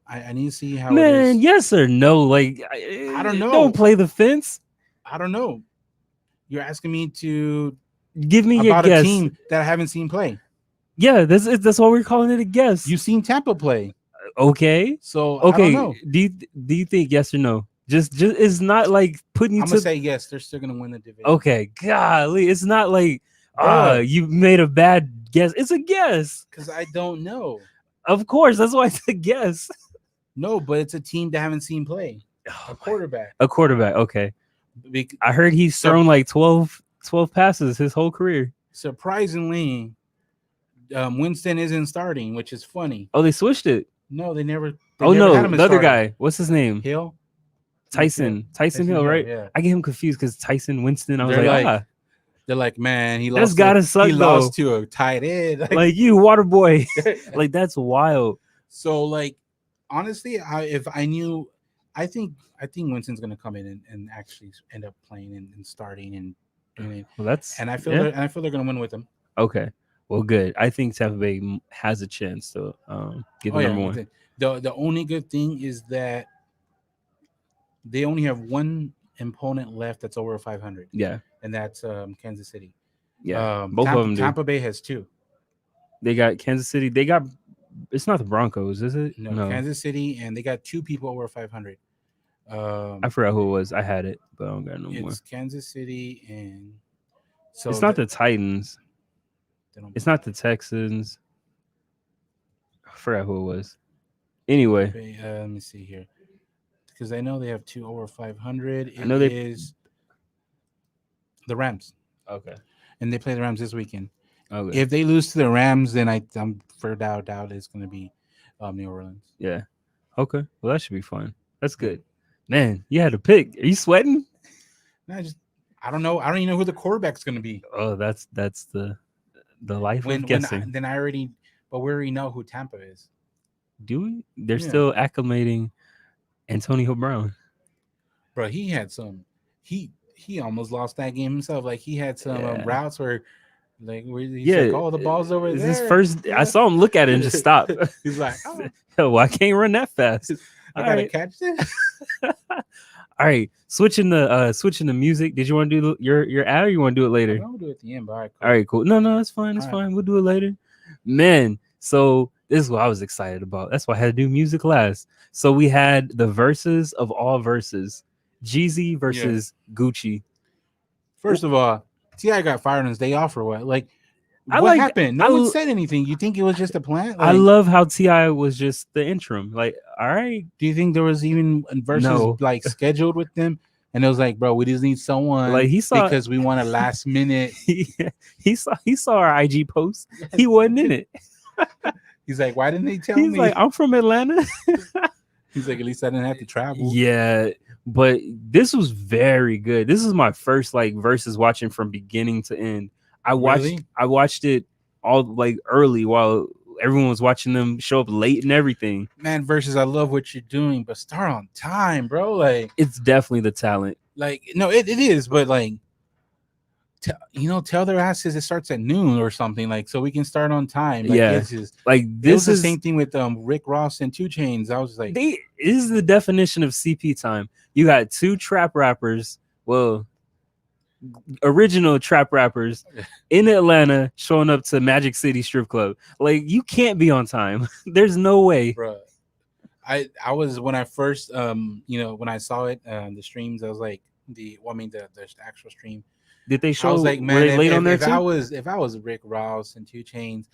I need to see how. Man, it is. Yes or no? Like I don't know. Don't play the fence. I don't know. You're asking me to give me your guess. A team that I haven't seen play. Yeah, that's why we're calling it a guess. You've seen Tampa play. Okay. So okay. I don't know. Do you think yes or no? Just it's not like putting you. I'm gonna say yes. They're still gonna win the division. Okay. Golly, it's not like you made a bad guess. It's a guess because I don't know. Of course, that's why it's a guess. No, but it's a team that I haven't seen play. A quarterback. A quarterback. Okay. I heard he's thrown like 12 passes his whole career. Surprisingly, Winston isn't starting, which is funny. Oh, they switched it. No, they never. Oh no, the other guy. What's his name? Hill. Tyson Hill, right? Yeah. I get him confused because Tyson Winston. I was like, they're like, man, he lost. That's gotta suck. He lost to a tight end. Like you, water boy. Like that's wild. So, like, honestly, if I knew, I think Winston's gonna come in and actually end up playing and starting and. Well, that's and I feel they're gonna win with him. Okay, well, good. I think Tampa Bay has a chance to get number 1. The only good thing is that they only have one opponent left that's over 500. Yeah, and that's Kansas City. Yeah, both of them. Tampa Bay has 2. They got Kansas City. They got. It's not the Broncos, is it? No, Kansas City, and they got 2 people over 500. I forgot who it was. I had it, but I don't got no more. It's Kansas City, and so it's not the Titans. It's not the Texans. I forgot who it was. Anyway, let me see here, because I know they have 2 over 500. It is the Rams. Okay, and they play the Rams this weekend. Okay, if they lose to the Rams, then I'm for doubt it's going to be New Orleans. Yeah. Okay. Well, that should be fun. That's good. Man, you had to pick. Are you sweating? No, I don't know. I don't even know who the quarterback's going to be. Oh, that's the life of guessing. Then I already, but we already know who Tampa is. Do we? They're Yeah. still acclimating Antonio Brown. Bro, he had some. He almost lost that game himself. Like he had some Yeah. routes where, like, where he's Yeah, like, "Oh, the ball's over it's there." his first. Yeah. I saw him look at it and just stop. He's like, "Oh, Yo, I can't run that fast. I All gotta right. catch this." All right, switching the music. Did you want to do your ad, or you want to do it later? I'm gonna do it at the end, but All right, cool. No, it's fine. It's All right. fine. We'll do it later. Man, so this is what I was excited about. That's why I had to do music last. So we had the verses of all verses. Jeezy versus Gucci. First of all, T.I. got fired on his day off or what? Like, I what like- happened? No one said anything. You think it was just a plant? I Like, love how T.I. was just the interim. Like, all right. do you think there was even verses No. like scheduled with them? And it was like, bro, we just need someone Like, he saw- because we want a last minute. he saw our IG post. He wasn't in it. He's like, why didn't they tell He's me? like, I'm from Atlanta. He's like, at least I didn't have to travel. Yeah, but this was very good. This is my first like versus watching from beginning to end. I watched it all like early while everyone was watching them show up late and everything. Man, versus I love what you're doing, but start on time, bro. Like, It's definitely the talent. no, it is, but like, tell their asses it starts at noon or something, like, so we can start on time. Like, Yeah. it's just, Like it this was the is same thing with Rick Ross and 2 Chainz. I was like, this is the definition of CP time. You got two trap rappers, well, original trap rappers in Atlanta showing up to Magic City Strip Club. Like, you can't be on time. There's no way. bro. I was when I first when I saw it the streams, I was like the actual stream. Did they show? I was like, were man, they late on there too? if I was Rick Ross and 2 Chainz,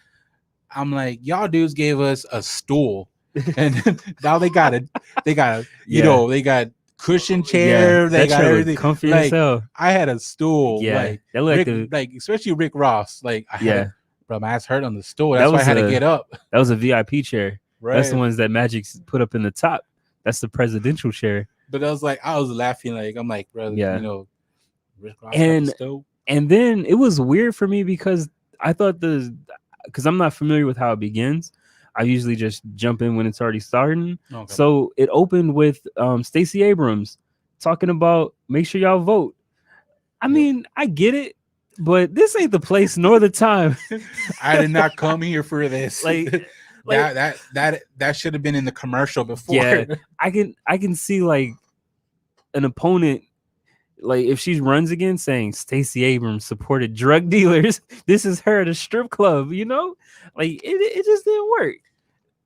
I'm like, y'all dudes gave us a stool, and now they got they got cushion chair, they that got chair looked everything. comfy Like, as hell. I had a stool, Yeah, like that looked Rick, like especially Rick Ross, like I had, bro, my ass hurt on the stool. That That's why I was had to get up. that was a VIP chair. Right. That's the ones that Magic put up in the top. That's the presidential chair. But I was laughing, like, I'm like, brother, Rick Ross And- got the stool. And then it was weird for me because I thought because I'm not familiar with how it begins. I usually just jump in when it's already starting. Okay. So it opened with Stacey Abrams talking about make sure y'all vote. I mean, I get it, but this ain't the place nor the time. I did not come here for this. Like, that should have been in the commercial before. Yeah. I can see like an opponent, like if she runs again, saying Stacey Abrams supported drug dealers. This is her at a strip club, like it just didn't work.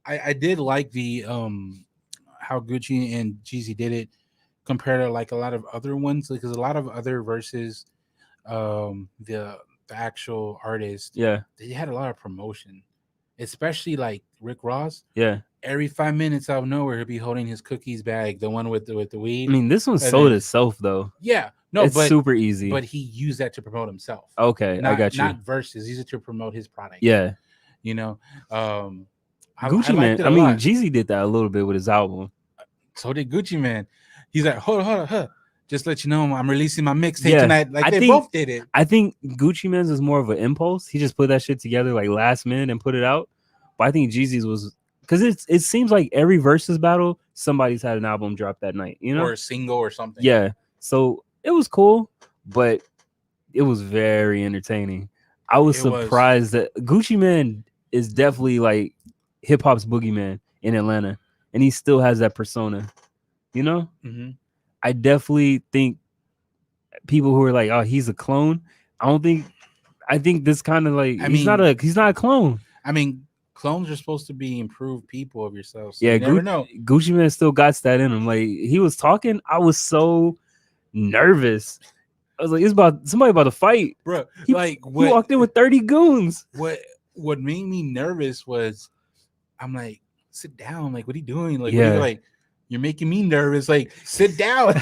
I did like the how Gucci and Jeezy did it compared to like a lot of other ones, because a lot of other verses, the actual artist, they had a lot of promotion, especially like Rick Ross. Yeah. Every 5 minutes out of nowhere, he'll be holding his cookies bag, the one with the weed. I mean, this one sold itself though. Yeah, no, it's super easy. But he used that to promote himself. Okay, I got you. Not verses. He used it to promote his product. Yeah, Gucci Man. I mean, Jeezy did that a little bit with his album. So did Gucci Man. He's like, hold on. Just let you know, I'm releasing my mixtape tonight. Like, they both did it. I think Gucci Man's was more of an impulse. He just put that shit together like last minute and put it out. But I think Jeezy's was, because it seems like every versus battle, somebody's had an album drop that night, or a single or something. Yeah. So it was cool, but it was very entertaining. I was surprised that Gucci Man is definitely like hip hop's boogeyman in Atlanta, and he still has that persona. Mm-hmm. I definitely think people who are like, "Oh, he's a clone." I think this kind of like he's not a clone. I mean, clones are supposed to be improved people of yourself. So yeah, you never know. Gucci Man still got that in him. Like, he was talking, I was so nervous. I was like, somebody about to fight, bro. He walked in with 30 goons. What made me nervous was, I'm like, sit down. Like, what are you doing? Like, you're making me nervous. Like, sit down.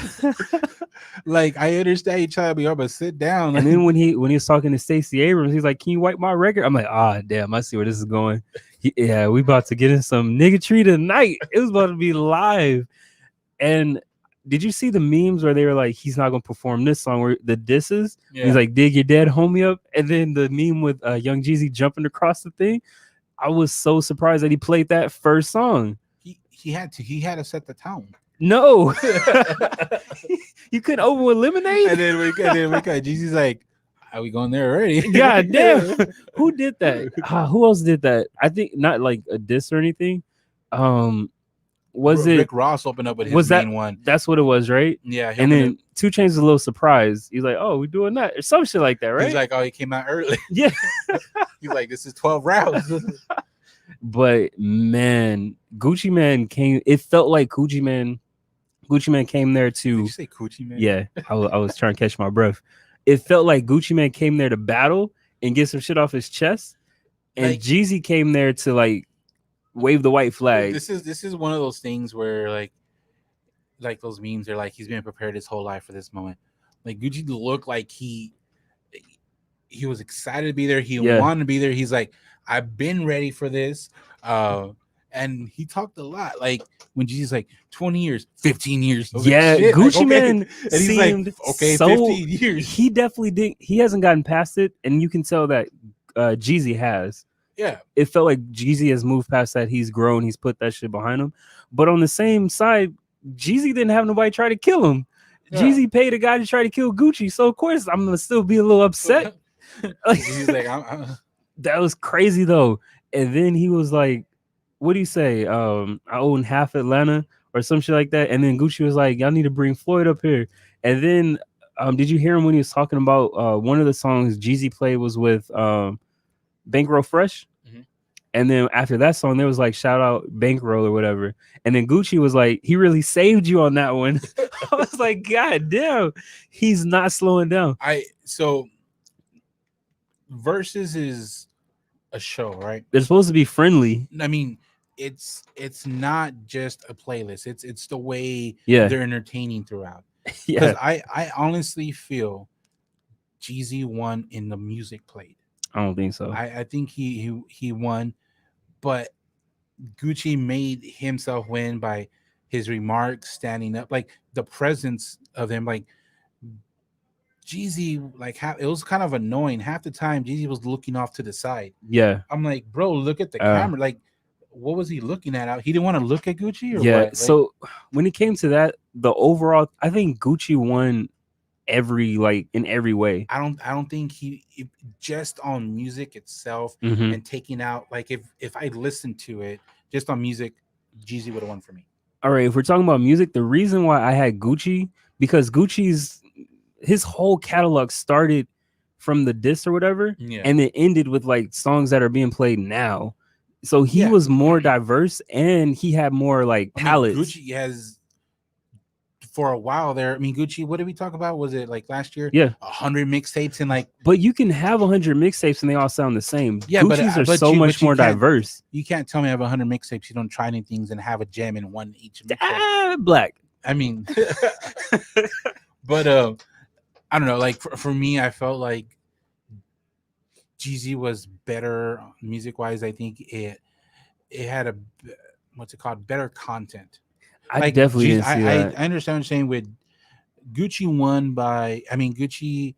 Like, I understand you trying to be up, but sit down. And then when he was talking to Stacey Abrams, he's like, "Can you wipe my record?" I'm like, damn, I see where this is going. We about to get in some niggatry tonight. It was about to be live. And did you see the memes where they were like, he's not gonna perform this song, where the disses? Yeah. He's like, dig your dead homie up. And then the meme with Young Jeezy jumping across the thing. I was so surprised that he played that first song. He had to set the tone. No, you couldn't open with Lemonade. And then we got Jeezy's like, are we going there already? God damn, who did that? Who else did that? I think not like a diss or anything. Was it Rick Ross opened up with his main one? That's what it was, right? Yeah. And then 2 Chainz was a little surprised. He's like, "Oh, we're doing that," or some shit like that, right? He's like, "Oh, he came out early." Yeah. He's like, "This is 12 rounds." But man, Gucci Man came. It felt like Gucci Man came there to. Did you say Gucci Man? Yeah, I was trying to catch my breath. It felt like Gucci Man came there to battle and get some shit off his chest, and like, Jeezy came there to like wave the white flag. This is one of those things where like those memes are like he's been prepared his whole life for this moment. Like Gucci looked like he was excited to be there. He wanted to be there. He's like, I've been ready for this. And he talked a lot. Like when Jeezy's like 20 years, 15 years. Yeah, like, Gucci like, okay. Man and he's seemed like, okay, so, 15 years. He definitely did. He hasn't gotten past it, and you can tell that Jeezy has. Yeah, it felt like Jeezy has moved past that. He's grown. He's put that shit behind him. But on the same side, Jeezy didn't have nobody try to kill him. Yeah. Jeezy paid a guy to try to kill Gucci, so of course I'm gonna still be a little upset. He's like, that was crazy though. And then he was like, "What do you say? I own half Atlanta or some shit like that." And then Gucci was like, "Y'all need to bring Floyd up here." And then, did you hear him when he was talking about one of the songs Jeezy played was with Bankroll Fresh? Mm-hmm. And then after that song, there was like shout out Bankroll or whatever. And then Gucci was like, he really saved you on that one. I was like, God damn, he's not slowing down. So Versus is a show, right? They're supposed to be friendly. I mean, it's not just a playlist. It's the way they're entertaining throughout. Because I honestly feel Jeezy won in the music played. I don't think so. I think he won, but Gucci made himself win by his remarks, standing up, like the presence of him. Like Jeezy, like it was kind of annoying. Half the time, Jeezy was looking off to the side. Yeah, I'm like, bro, look at the camera. Like, what was he looking at? He didn't want to look at Gucci, or what? Like, so when it came to that, the overall, I think Gucci won in every way. I don't think he just on music itself and taking out, like if I listened to it just on music, Jeezy would have won for me. All right, if we're talking about music, the reason why I had Gucci, because his whole catalog started from the diss or whatever, and it ended with like songs that are being played now. So he was more diverse and he had more like palettes. Gucci has, for a while there. I mean, Gucci, what did we talk about? Was it like last year? Yeah, 100 mixtapes and like. But you can have 100 mixtapes and they all sound the same. Yeah, Gucci's are so much more diverse. You can't tell me I have 100 mixtapes. You don't try any things and have a gem in one each mixtape. Black. I mean, but I don't know. Like for me, I felt like Jeezy was better music wise. I think it had a better content. I definitely didn't see that. I understand what you're saying. With Gucci Gucci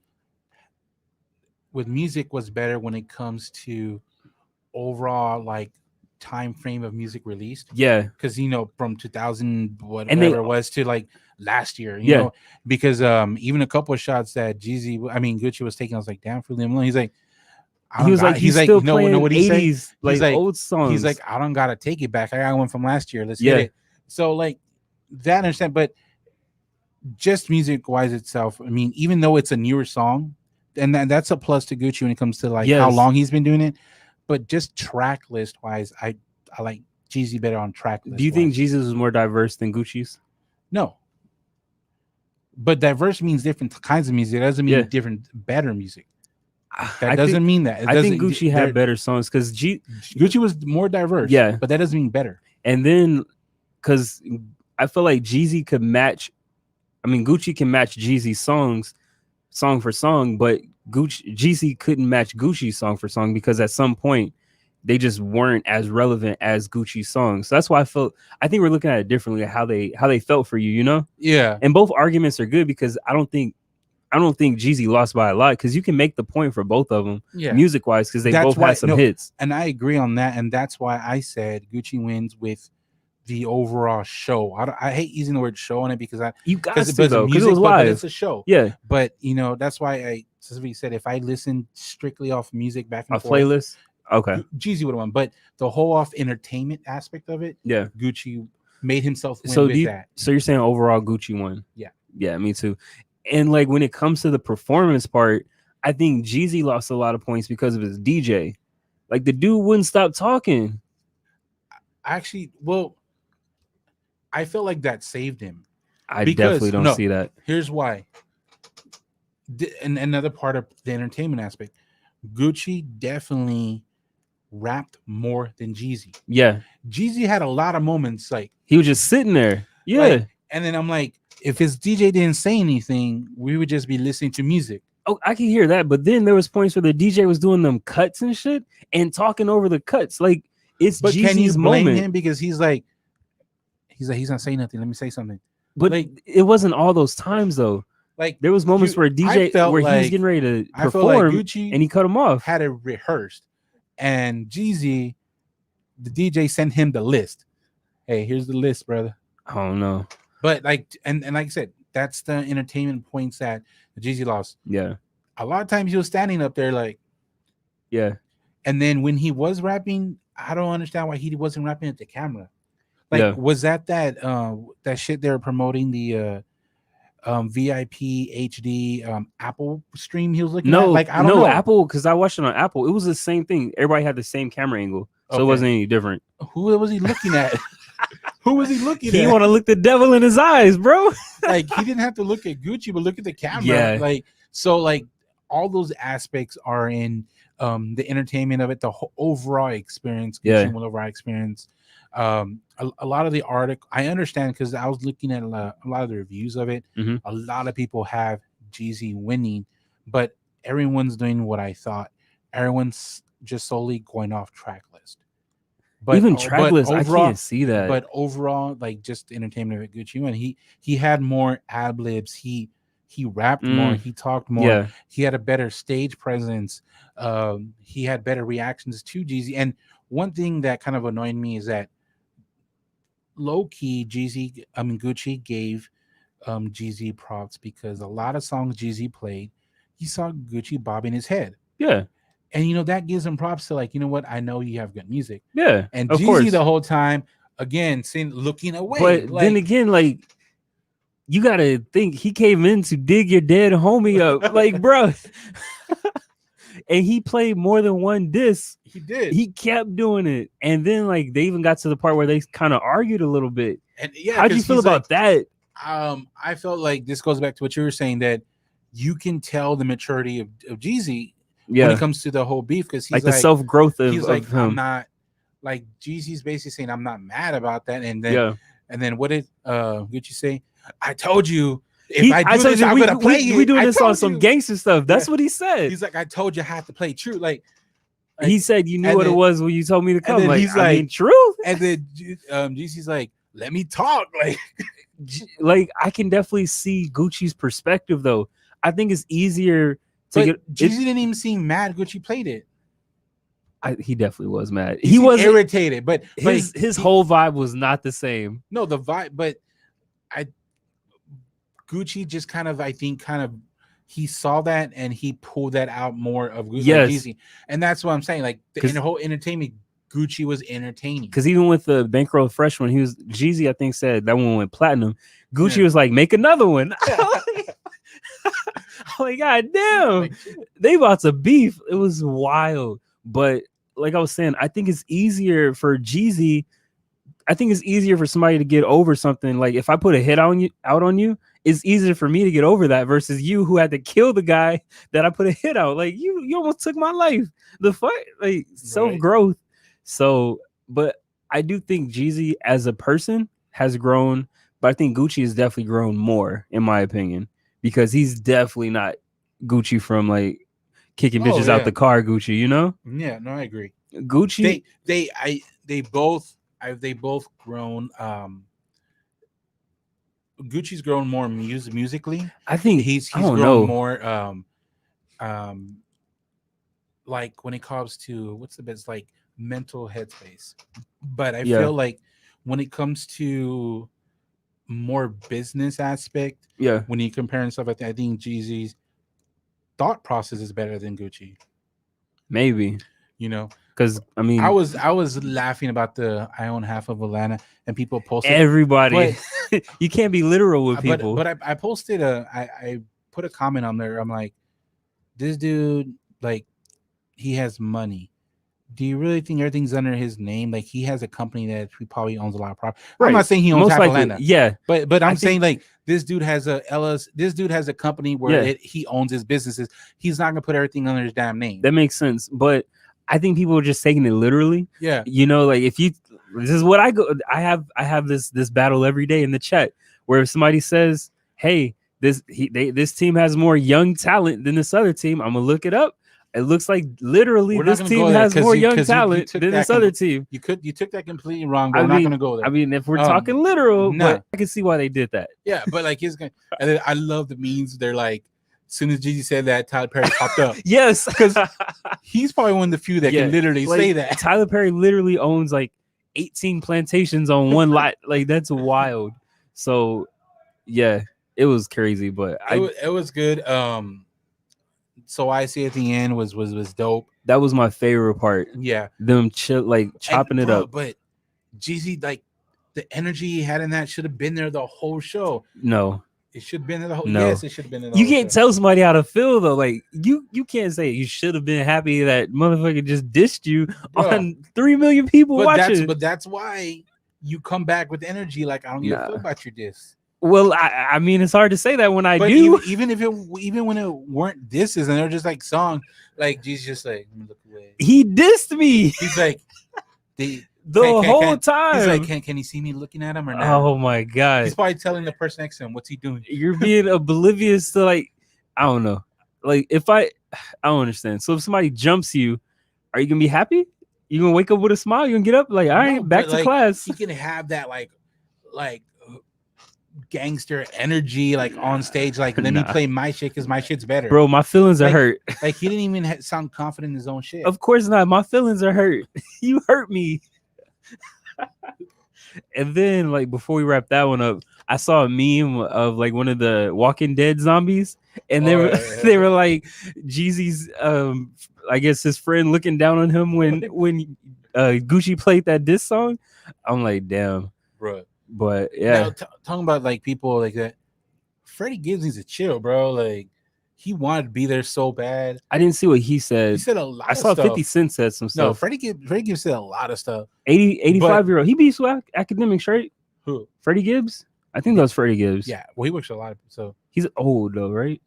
with music was better when it comes to overall like time frame of music released. Yeah, because from 2000 whatever it was to like last year. You know, because even a couple of shots that Gucci was taking, I was like, damn, for Liam Malone. He's like. He's still playing what he 80s like old songs. He's like, I don't gotta take it back. I got one from last year. Let's hit it. So like that, I understand, but just music wise itself, I mean, even though it's a newer song, and that's a plus to Gucci when it comes to like how long he's been doing it. But just track list wise, I like Jeezy better on track list. Do you think Jesus is more diverse than Gucci's? No. But diverse means different kinds of music. It doesn't mean different, better music. That doesn't mean that. I think Gucci had better songs because Gucci was more diverse. Yeah, but that doesn't mean better. And then, because I feel like Jeezy could match. I mean, Gucci can match Jeezy's songs, song for song, but Jeezy couldn't match Gucci's song for song because at some point they just weren't as relevant as Gucci's songs. So that's why I think we're looking at it differently, how they felt for you, you know? Yeah. And both arguments are good because I I don't think Jeezy lost by a lot because you can make the point for both of them Yeah. music wise because they That's both why- had some no, hits. And I agree on that, and that's why I said Gucci wins with the overall show. I hate using the word show on it because You got because to it was though because it music, was but live. it's a show. Yeah, But that's why I specifically said if I listened strictly off music back and a forth, playlist. Okay, Jeezy would have won. But the whole off entertainment aspect of it, yeah. Gucci made himself win So with that. So you're saying overall Gucci won? Yeah. Yeah, me too. And like when it comes to the performance part, I think Jeezy lost a lot of points because of his DJ. Like the dude wouldn't stop talking. Actually, well, I feel like that saved him. I Because- definitely don't no. see that. Here's why. And another part of the entertainment aspect, Gucci definitely rapped more than Jeezy. Yeah, Jeezy had a lot of moments like, he was just sitting there. Yeah, like, and then I'm like, if his DJ didn't say anything, we would just be listening to music. oh, I can hear that. But then there was points where the DJ was doing them cuts and shit and talking over the cuts. Like it's But can you Jeezy's blame moment. him because he's not saying nothing? Let me say something. But like- it wasn't all those times though. Like There was moments where I DJ felt where he was like- getting ready to I feel like perform Gucci and he cut him off. had it rehearsed, and Jeezy, the DJ sent him the list. Hey, here's the list, brother. I don't know. But like, and like I said, that's the entertainment points that Jeezy lost. Yeah, A lot of times he was standing up there like, yeah. and then when he was rapping, I don't understand why he wasn't rapping at the camera. Like, Yeah. was that shit they were promoting the VIP HD Apple stream he was looking at? No, Like, I don't know. Apple, because I watched it on Apple. It was the same thing. Everybody had the same camera angle, so it Okay. wasn't any different. Who was he looking at? Who was he looking He at? want to look the devil in his eyes, bro. Like, he didn't have to look at Gucci, but look at the camera. Yeah. Like, so like all those aspects are in the entertainment of it, the whole overall experience. Yeah. Gucci overall experience. A lot of the article I understand because I was looking at a lot of the reviews of it. Mhm. A lot of people have Jeezy winning, but everyone's doing what I thought. Everyone's just solely going off track list. But Even but trackless, I overall- can't see that. But overall, like just entertainment of Gucci, and he had more ad libs. He rapped more. He talked more. yeah, He had a better stage presence. He had better reactions to Jeezy. And one thing that kind of annoyed me is that low key Gucci gave Jeezy props because a lot of songs Jeezy played, he saw Gucci bobbing his head. yeah, And that gives him props to like, you know what? I know you have good music. yeah. And of Jeezy course. the whole time, again, looking away. But like, then again, like you gotta think he came in to dig your dead homie up, like bro. And he played more than one disc. he did. He kept doing it, and then like they even got to the part where they kind of argued a little bit. And yeah, How'd you 'cause feel he's about that? I felt like this goes back to what you were saying, that you can tell the maturity of Jeezy when Yeah, it comes to the whole beef, because like the self growth of, he's like, of him. I'm not, like, Jeezy's basically saying I'm not mad about that, and then Yeah, what did Gucci say? I told you if I do told this, you, I'm gonna play we it. doing I this on told some you. gangster stuff. That's what he said. He's like, I told you I have to play true. Like He said you knew and what it then- was when you told me to come. then Like, he's I mean, like- truth. and then Jeezy's like, let me talk. Like Like I can definitely see Gucci's perspective though. I think it's easier to but get. Jeezy didn't even seem mad Gucci played it. He definitely was mad. He He seemed was irritated, but his whole vibe was not the same. no, the vibe, but Gucci just kind of, I think, he saw that and he pulled that out more of Gucci. Yes. Jeezy. And that's what I'm saying. Like the whole entertainment, Gucci was entertaining. Because even with the Bankroll Fresh one, Jeezy, I think, said that one went platinum. Gucci Yeah. was like, make another one. Oh my god damn. Like, They about to beef. It was wild. But like I was saying, I think it's easier for Jeezy. I think it's easier for somebody to get over something. Like if I put a hit out on you, it's easier for me to get over that versus you who had to kill the guy that I put a hit out. Like you almost took my life. The fight, like self-growth. So, but I do think Jeezy as a person has grown, but I think Gucci has definitely grown more, in my opinion, because he's definitely not Gucci from like kicking bitches out the car Gucci, you know? Yeah, no, I agree. Gucci, They both grown. Gucci's grown more musically. I think He's I don't grown know. more um like when it comes to what's the best, like mental headspace. But I Yeah, feel like when it comes to more business aspect, yeah, when you compare and stuff, I think Jeezy's thought process is better than Gucci. maybe You know, because I I mean was I was laughing about the I own half of Atlanta and people posted, everybody. but You can't be literal with people. I posted I put a comment on there. I'm like, this dude, like, he has money. Do you really think everything's under his name? Like, he has a company that he probably owns a lot of property. I'm Right. not saying he owns Most half likely, Atlanta, yeah, but I I'm think saying, like, this dude has a LS. This dude has a company where yeah, he owns his businesses. He's not gonna put everything under his damn name. that makes sense. But I think people are just taking it literally. Yeah. You know, like if you, this is what I go. I have this battle every day in the chat where if somebody says, "Hey, this team has more young talent than this other team," I'm gonna look it up. It looks like literally We're not this gonna team go there has more young you talent took than that this other team. you took that completely wrong, but I we're not mean, gonna go there. if we're talking literal, nah. but I can see why they did that. Yeah, but like he's gonna. And then I love the memes. They're like, as soon as Gigi said that, Tyler Perry popped up. Yes, Because he's probably one of the few that can literally like, say that. Tyler Perry literally owns like 18 plantations on one lot. Like that's wild. So yeah, it was crazy, but It was good. So I see at the end was dope. that was my favorite part. Yeah, Them like chopping it up. But Jeezy, like, the energy he had in that should have been there the whole show. No, It should have been there the whole. No. Yes, it should have been there. The you whole can't show. tell somebody how to feel though. Like you can't say you should have been happy that motherfucker just dissed you on 3 million people watching. But that's why you come back with energy. Like, I don't give a fuck about your diss. Well, I mean, it's hard to say that when I But do. even when it weren't disses and they're just like songs, like Jesus just like, let me look away. He dissed me. He's like the whole time. He's like, can he see me looking at him or not? Oh my god. He's probably telling the person next to him, what's he doing? You're being oblivious to, like, I don't know. Like I don't understand. So if somebody jumps you, are you gonna be happy? You gonna wake up with a smile? You gonna get up like, all right, back to class? He can have that like gangster energy like on stage, like let me play my shit because my shit's better. Bro, my feelings are hurt. Like he didn't even sound confident in his own shit. Of course not. My feelings are hurt. You hurt me. And then, like, before we wrap that one up, I saw a meme of like one of the Walking Dead zombies, and they they were like Jeezy's I guess his friend looking down on him when Gucci played that diss song. I'm like, damn, bro. But yeah, now, talking about like people like that, Freddie Gibbs needs to chill, bro. Like, he wanted to be there so bad. I didn't see what he said. He said a lot. I saw 50 Cent said some stuff. No, Freddie Gibbs said a lot of stuff. 85-year-old. He beats academics, right? Who? Freddie Gibbs? I think that was Freddie Gibbs. Yeah. Well, he works a lot of, so he's old though, right?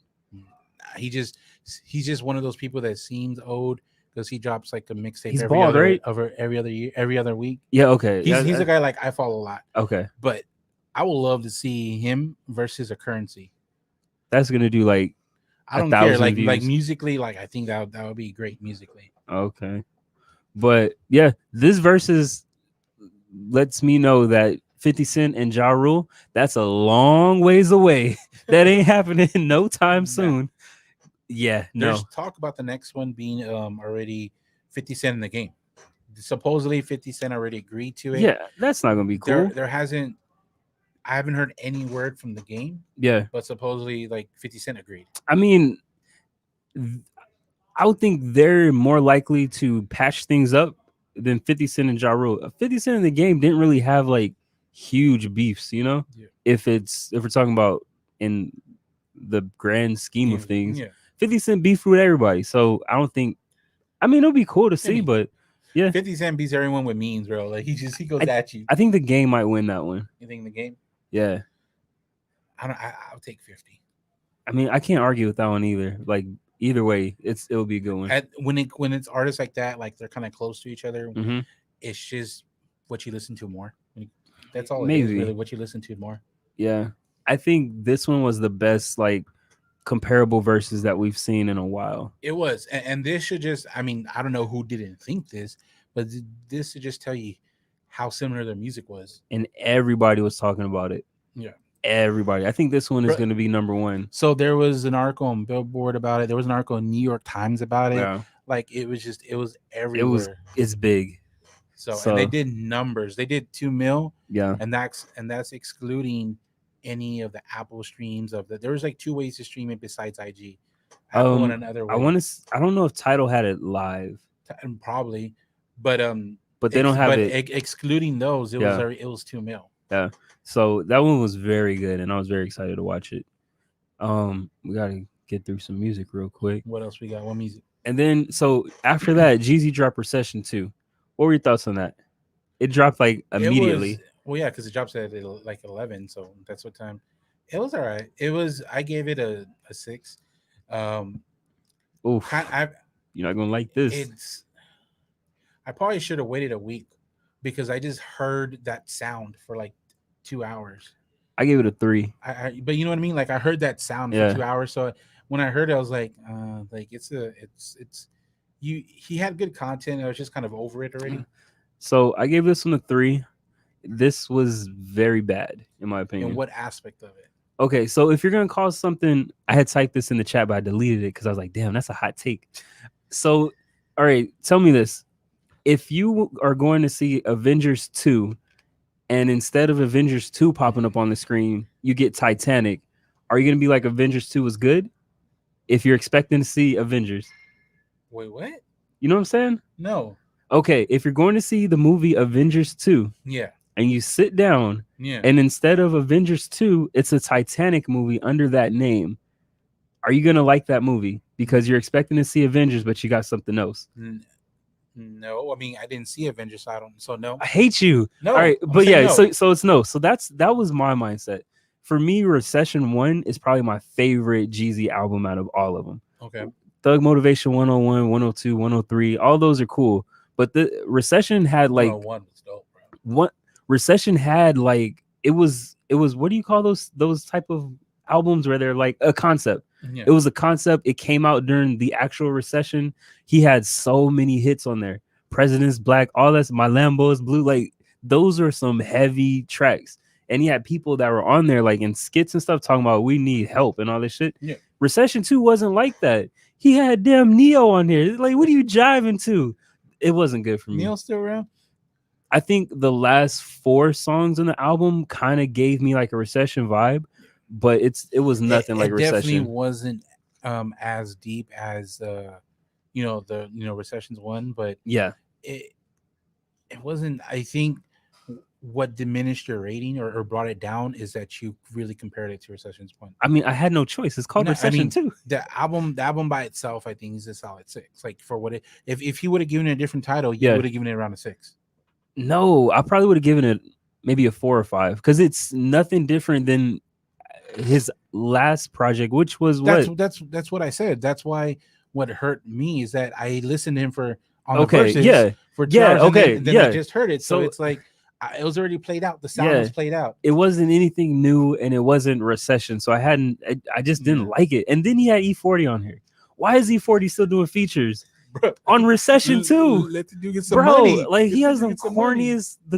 He's just one of those people that seems old because he drops like a mixtape. He's bald, right? Every other year, every other week. Yeah. Okay. He's a guy like I follow a lot. Okay. But I would love to see him versus a Currency. That's gonna do like. I don't care. Like musically, like I think that would be great musically. Okay. But yeah, this versus lets me know that 50 Cent and Ja Rule, that's a long ways away. That ain't happening no time soon. Yeah, There's talk about the next one being already 50 Cent in the game. Supposedly 50 Cent already agreed to it. Yeah, that's not gonna be cool. I haven't heard any word from the game. Yeah. But supposedly like 50 Cent agreed. I mean, I would think they're more likely to patch things up than 50 Cent and Ja Rule. 50 Cent in the game didn't really have like huge beefs, you know? Yeah. If we're talking about in the grand scheme of things. Yeah. 50 Cent beef with everybody. So I don't think, I mean, it'll be cool to see, but yeah. 50 Cent beats everyone with means, bro. Like he goes at you. I think the game might win that one. You think the game? Yeah. I'll take 50. I mean, I can't argue with that one either. Like either way, it'll be a good one. When it's artists like that, like they're kind of close to each other, mm-hmm. It's just what you listen to more. That's all Maybe. It is, really, what you listen to more. Yeah. I think this one was the best like comparable verses that we've seen in a while. It was. And this should just, I mean, I don't know who didn't think this, but this should just tell you how similar their music was. And everybody was talking about it. Yeah. everybody. I think this one is Bro- going to be number one. So there was an article on Billboard about it. There was an article in New York Times about it. Yeah, Like it was just, it was it was. everywhere. It's big. So and they So did numbers. They did 2 mil, yeah. and that's excluding any of the Apple streams of the. There was like two ways to stream it besides IG, Apple and another I way. want to. I don't know if Title had it live, Probably, but but they don't have it. excluding those, Yeah. it was 2 mil. Yeah. So that one was very good, and I was very excited to watch it. We gotta get through some music real quick, What else we got? What music? and then so after that, Jeezy dropped Recession 2. What were your thoughts on that? It dropped like immediately. It was, well, yeah, because it drops at like 11, so that's what time. It was all right. It was. I gave it a 6. Oof, I you're not gonna like this. it's. I probably should have waited a week because I just heard that sound for like 2 hours. I gave it a 3. But you know what I mean? Like I heard that sound Yeah. for 2 hours. So when I heard it, I was like it's you. He had good content. I was just kind of over it already. So I gave this one a 3. This was very bad, in my opinion. In what aspect of it? Okay, so if you're gonna call something, I had typed this in the chat, but I deleted it because I was like, damn, that's a hot take. So, all right, tell me this. If you are going to see Avengers 2, and instead of Avengers 2 popping up on the screen, you get Titanic, are you gonna be like Avengers 2 was good? If you're expecting to see Avengers. Wait, what? You know what I'm saying? No. Okay, if you're going to see the movie Avengers 2, Yeah. and you sit down, Yeah. and instead of Avengers 2, it's a Titanic movie under that name, are you going to like that movie? Because you're expecting to see Avengers, but you got something else. No, I mean I didn't see Avengers, so I don't. So no. I hate you. No. All right, I'm but saying yeah, no. so it's no. So that was my mindset. For me, Recession 1 is probably my favorite Jeezy album out of all of them. Okay. Thug Motivation 101, 102, 103, all those are cool. But the Recession had like 101 was dope, bro. what Recession had like it was what do you call those type of albums where they're like a concept? Yeah. It was a concept. It came out during the actual recession. He had so many hits on there. President's Black, all that's My Lambo is Blue. Like those are some heavy tracks. And he had people that were on there like in skits and stuff talking about we need help and all this shit. Yeah. Recession 2 wasn't like that. He had damn Neo on here. Like, what are you jiving to? It wasn't good for me. Neil's still around? I think the last 4 songs on the album kind of gave me like a Recession vibe, but it was nothing like it Recession. definitely wasn't as deep as Recession's one, but Yeah. it wasn't. I think what diminished your rating or brought it down is that you really compared it to Recession's one. I mean, I had no choice. It's called Recession 2. The album by itself, I think, is a solid 6. Like for what it, if he would have given it a different title, you would have given it around a 6. No, I probably would have given it maybe a 4 or 5 because it's nothing different than his last project, which was that's what I said. That's why what hurt me is that I listened to him for on the okay, verses yeah, for 2 hours, okay, and then I just heard it, so So- it's like it was already played out. The sound was played out. It wasn't anything new, and it wasn't Recession, so I just didn't like it. And then he had E40 on here. Why is E40 still doing features Bro, on Recession 2? Let the dude get some Bro, money. like he has the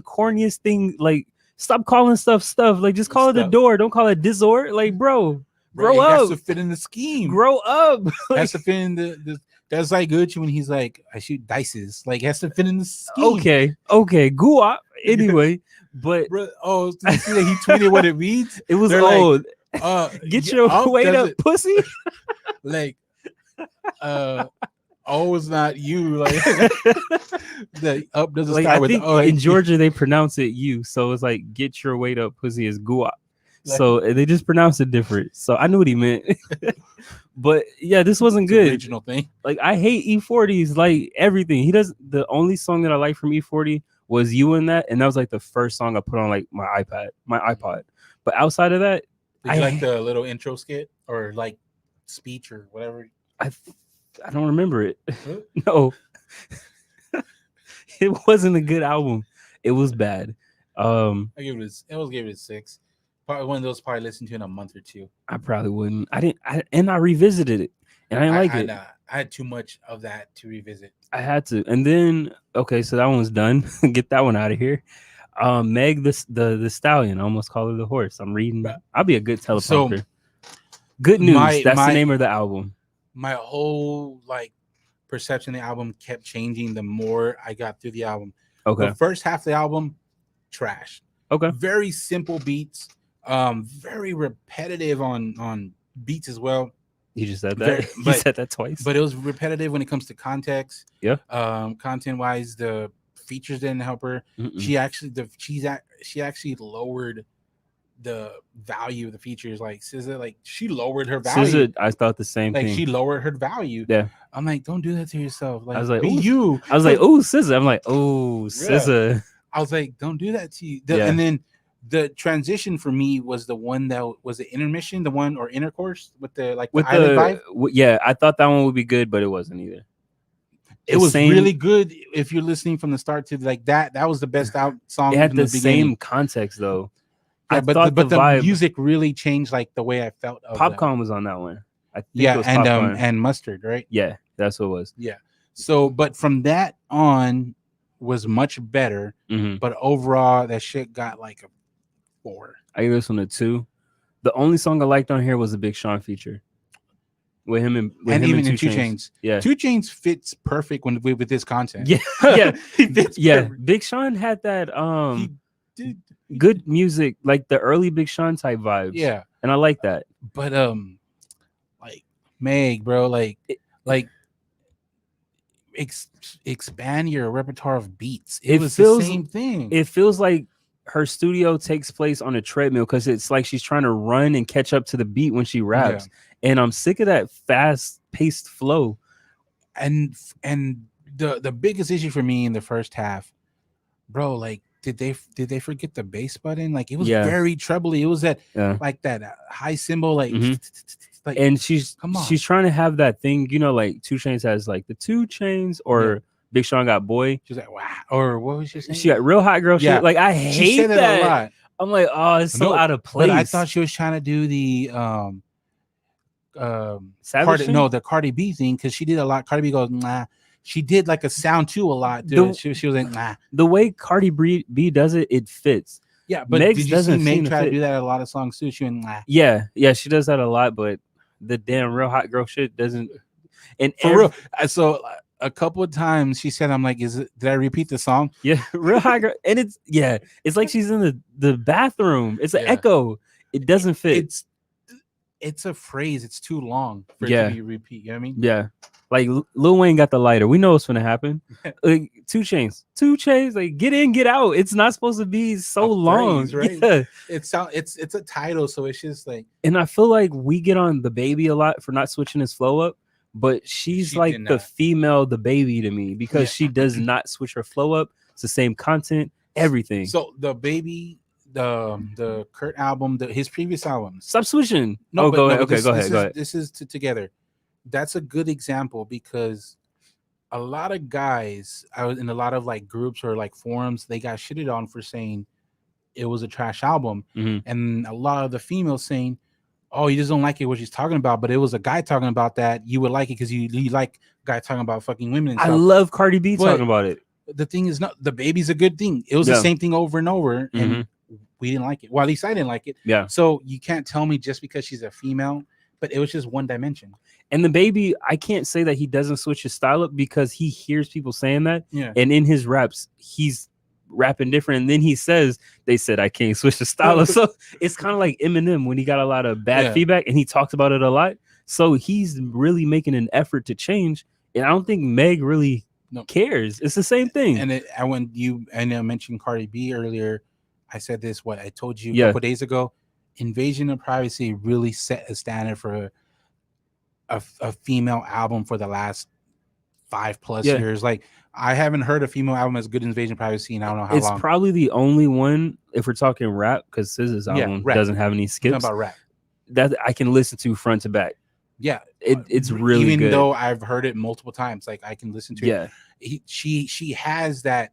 corniest thing. Like, stop calling stuff. Like, just call it the door. Don't call it Dizor. Like, bro, grow It up. has to fit in the scheme. Grow up. It has to fit in the that's like Gucci when he's like, I shoot dices. Like, it has to fit in the scheme. Okay, go up. Anyway, but Bro, did you see that he tweeted what it means? it was They're like, old. Get yeah, your weight does up, pussy. Like, it's not you. Like, the up doesn't Like, start I with think O. in Georgia they pronounce it you, so it's like get your weight up, pussy is guap. So they just pronounce it different. So I knew what he meant. But yeah, this wasn't It's an good. original thing. Like I hate E40's like everything. He does the only song that I like from E40 was You in That, and that was like the first song I put on like my iPod. But outside of that, Did you like the little intro skit or like speech or whatever? I don't remember it. Huh? No. It wasn't a good album. It was bad. I gave it a 6. Probably one of those probably listened to in a month or 2. I probably wouldn't. I revisited it and I didn't like it. I had too much of that to revisit. I had to. And then okay, so that one was done. Get that one out of here. Meg the stallion. I almost call her the horse. I'm reading. I'll be a good teleprompter. Good news. That's the name of the album. My whole like perception of the album kept changing the more I got through the album. Okay. The first half of the album, trash. Okay. Very simple beats. Very repetitive on beats as well. You just said that. You said that twice. But it was repetitive when it comes to context. Yeah. Content wise, the features didn't help her. Mm-mm. She actually lowered the value of the features. Like SZA, like she lowered her value. SZA, I thought the same thing. Like she lowered her value. Yeah. I'm like, don't do that to yourself. Like, I was like, be ooh. you. I was like, oh, SZA. I'm like, oh, SZA. Yeah. I was like, don't do that to you. Yeah. And then the transition for me was the one that was the intermission, the one or intercourse with the like with the island vibe. Yeah, I thought that one would be good, but it wasn't either. It was really good if you're listening from the start to like that. That was the best song. It had the same context though. Yeah, but the music really changed like the way I felt. Popcorn was on that one. I think it was and Mustard, right? Yeah, that's what it was. Yeah. So, but from that on was much better. Mm-hmm. But overall, that shit got like a 4. I gave this one a 2. The only song I liked on here was the Big Sean feature with him and 2 Chainz. Yeah, 2 Chainz fits perfect with this content. Yeah, yeah, yeah. Perfect. Big Sean had that good music, like the early Big Sean type vibes. Yeah, and I like that. But like Meg, bro, like expand your repertoire of beats. It was the same thing. It feels like her studio takes place on a treadmill because it's like she's trying to run and catch up to the beat when she raps. Yeah. And I'm sick of that fast-paced flow. And the biggest issue for me in the first half, bro, like did they forget the bass button? Like it was very trebly. It was that like that high cymbal, like, like, and she's trying to have that thing, you know, like 2 Chainz has like the 2 Chainz or Big Sean got Boy. She's like, wow, or what was she saying? She got real hot girl shit. Like I hate that a lot. I'm like, oh, it's so out of place. But I thought she was trying to do the the Cardi B thing because she did a lot. Cardi B goes, nah. She did like a sound too a lot. Dude. She was like, nah. The way Cardi B does it, it fits. Yeah, but Meg's did you see Meg try to do that in a lot of songs too? She went, nah. Yeah, she does that a lot, but the damn real hot girl shit doesn't. And for real, so a couple of times she said, "I'm like, did I repeat the song?" Yeah, real hot girl, and it's like she's in the bathroom. It's an echo. It doesn't fit. It's a phrase. It's too long for it to be repeat. You know what I mean? Yeah. Like Lil Wayne got the lighter. We know what's gonna happen. Like 2 Chainz, like get in, get out. It's not supposed to be so long, right? Yeah. It's a title, so it's just like. And I feel like we get on the baby a lot for not switching his flow up, but she's like the female, the baby to me because she does not switch her flow up. It's the same content, everything. So the baby, the Kurt album, his previous albums. Stop switching. No, go ahead. Okay, go ahead. This is together. That's a good example because a lot of guys, I was in a lot of like groups or like forums, they got shitted on for saying it was a trash album, and a lot of the females saying, "Oh, you just don't like it what she's talking about," but it was a guy talking about that. You would like it because you like guy talking about fucking women. And stuff. I love Cardi B talking about it. The thing is, not the baby's a good thing. It was the same thing over and over, and we didn't like it. Well, at least I didn't like it. Yeah. So you can't tell me just because she's a female, but it was just one dimension. And the baby, I can't say that he doesn't switch his style up because he hears people saying that. Yeah. And in his raps, he's rapping different. And then he says, they said, I can't switch the style up. So it's kind of like Eminem when he got a lot of bad feedback and he talked about it a lot. So he's really making an effort to change. And I don't think Meg really cares. It's the same thing. And when you mentioned Cardi B earlier, I said this, I told you a couple days ago, Invasion of Privacy really set a standard for a female album for the last 5+ years. Like I haven't heard a female album as good as Invasion of Privacy in I don't know how long. It's probably the only one if we're talking rap because SZA's album doesn't have any skips. About rap that I can listen to front to back. Yeah, it's really even good. Though I've heard it multiple times, like I can listen to it. She has that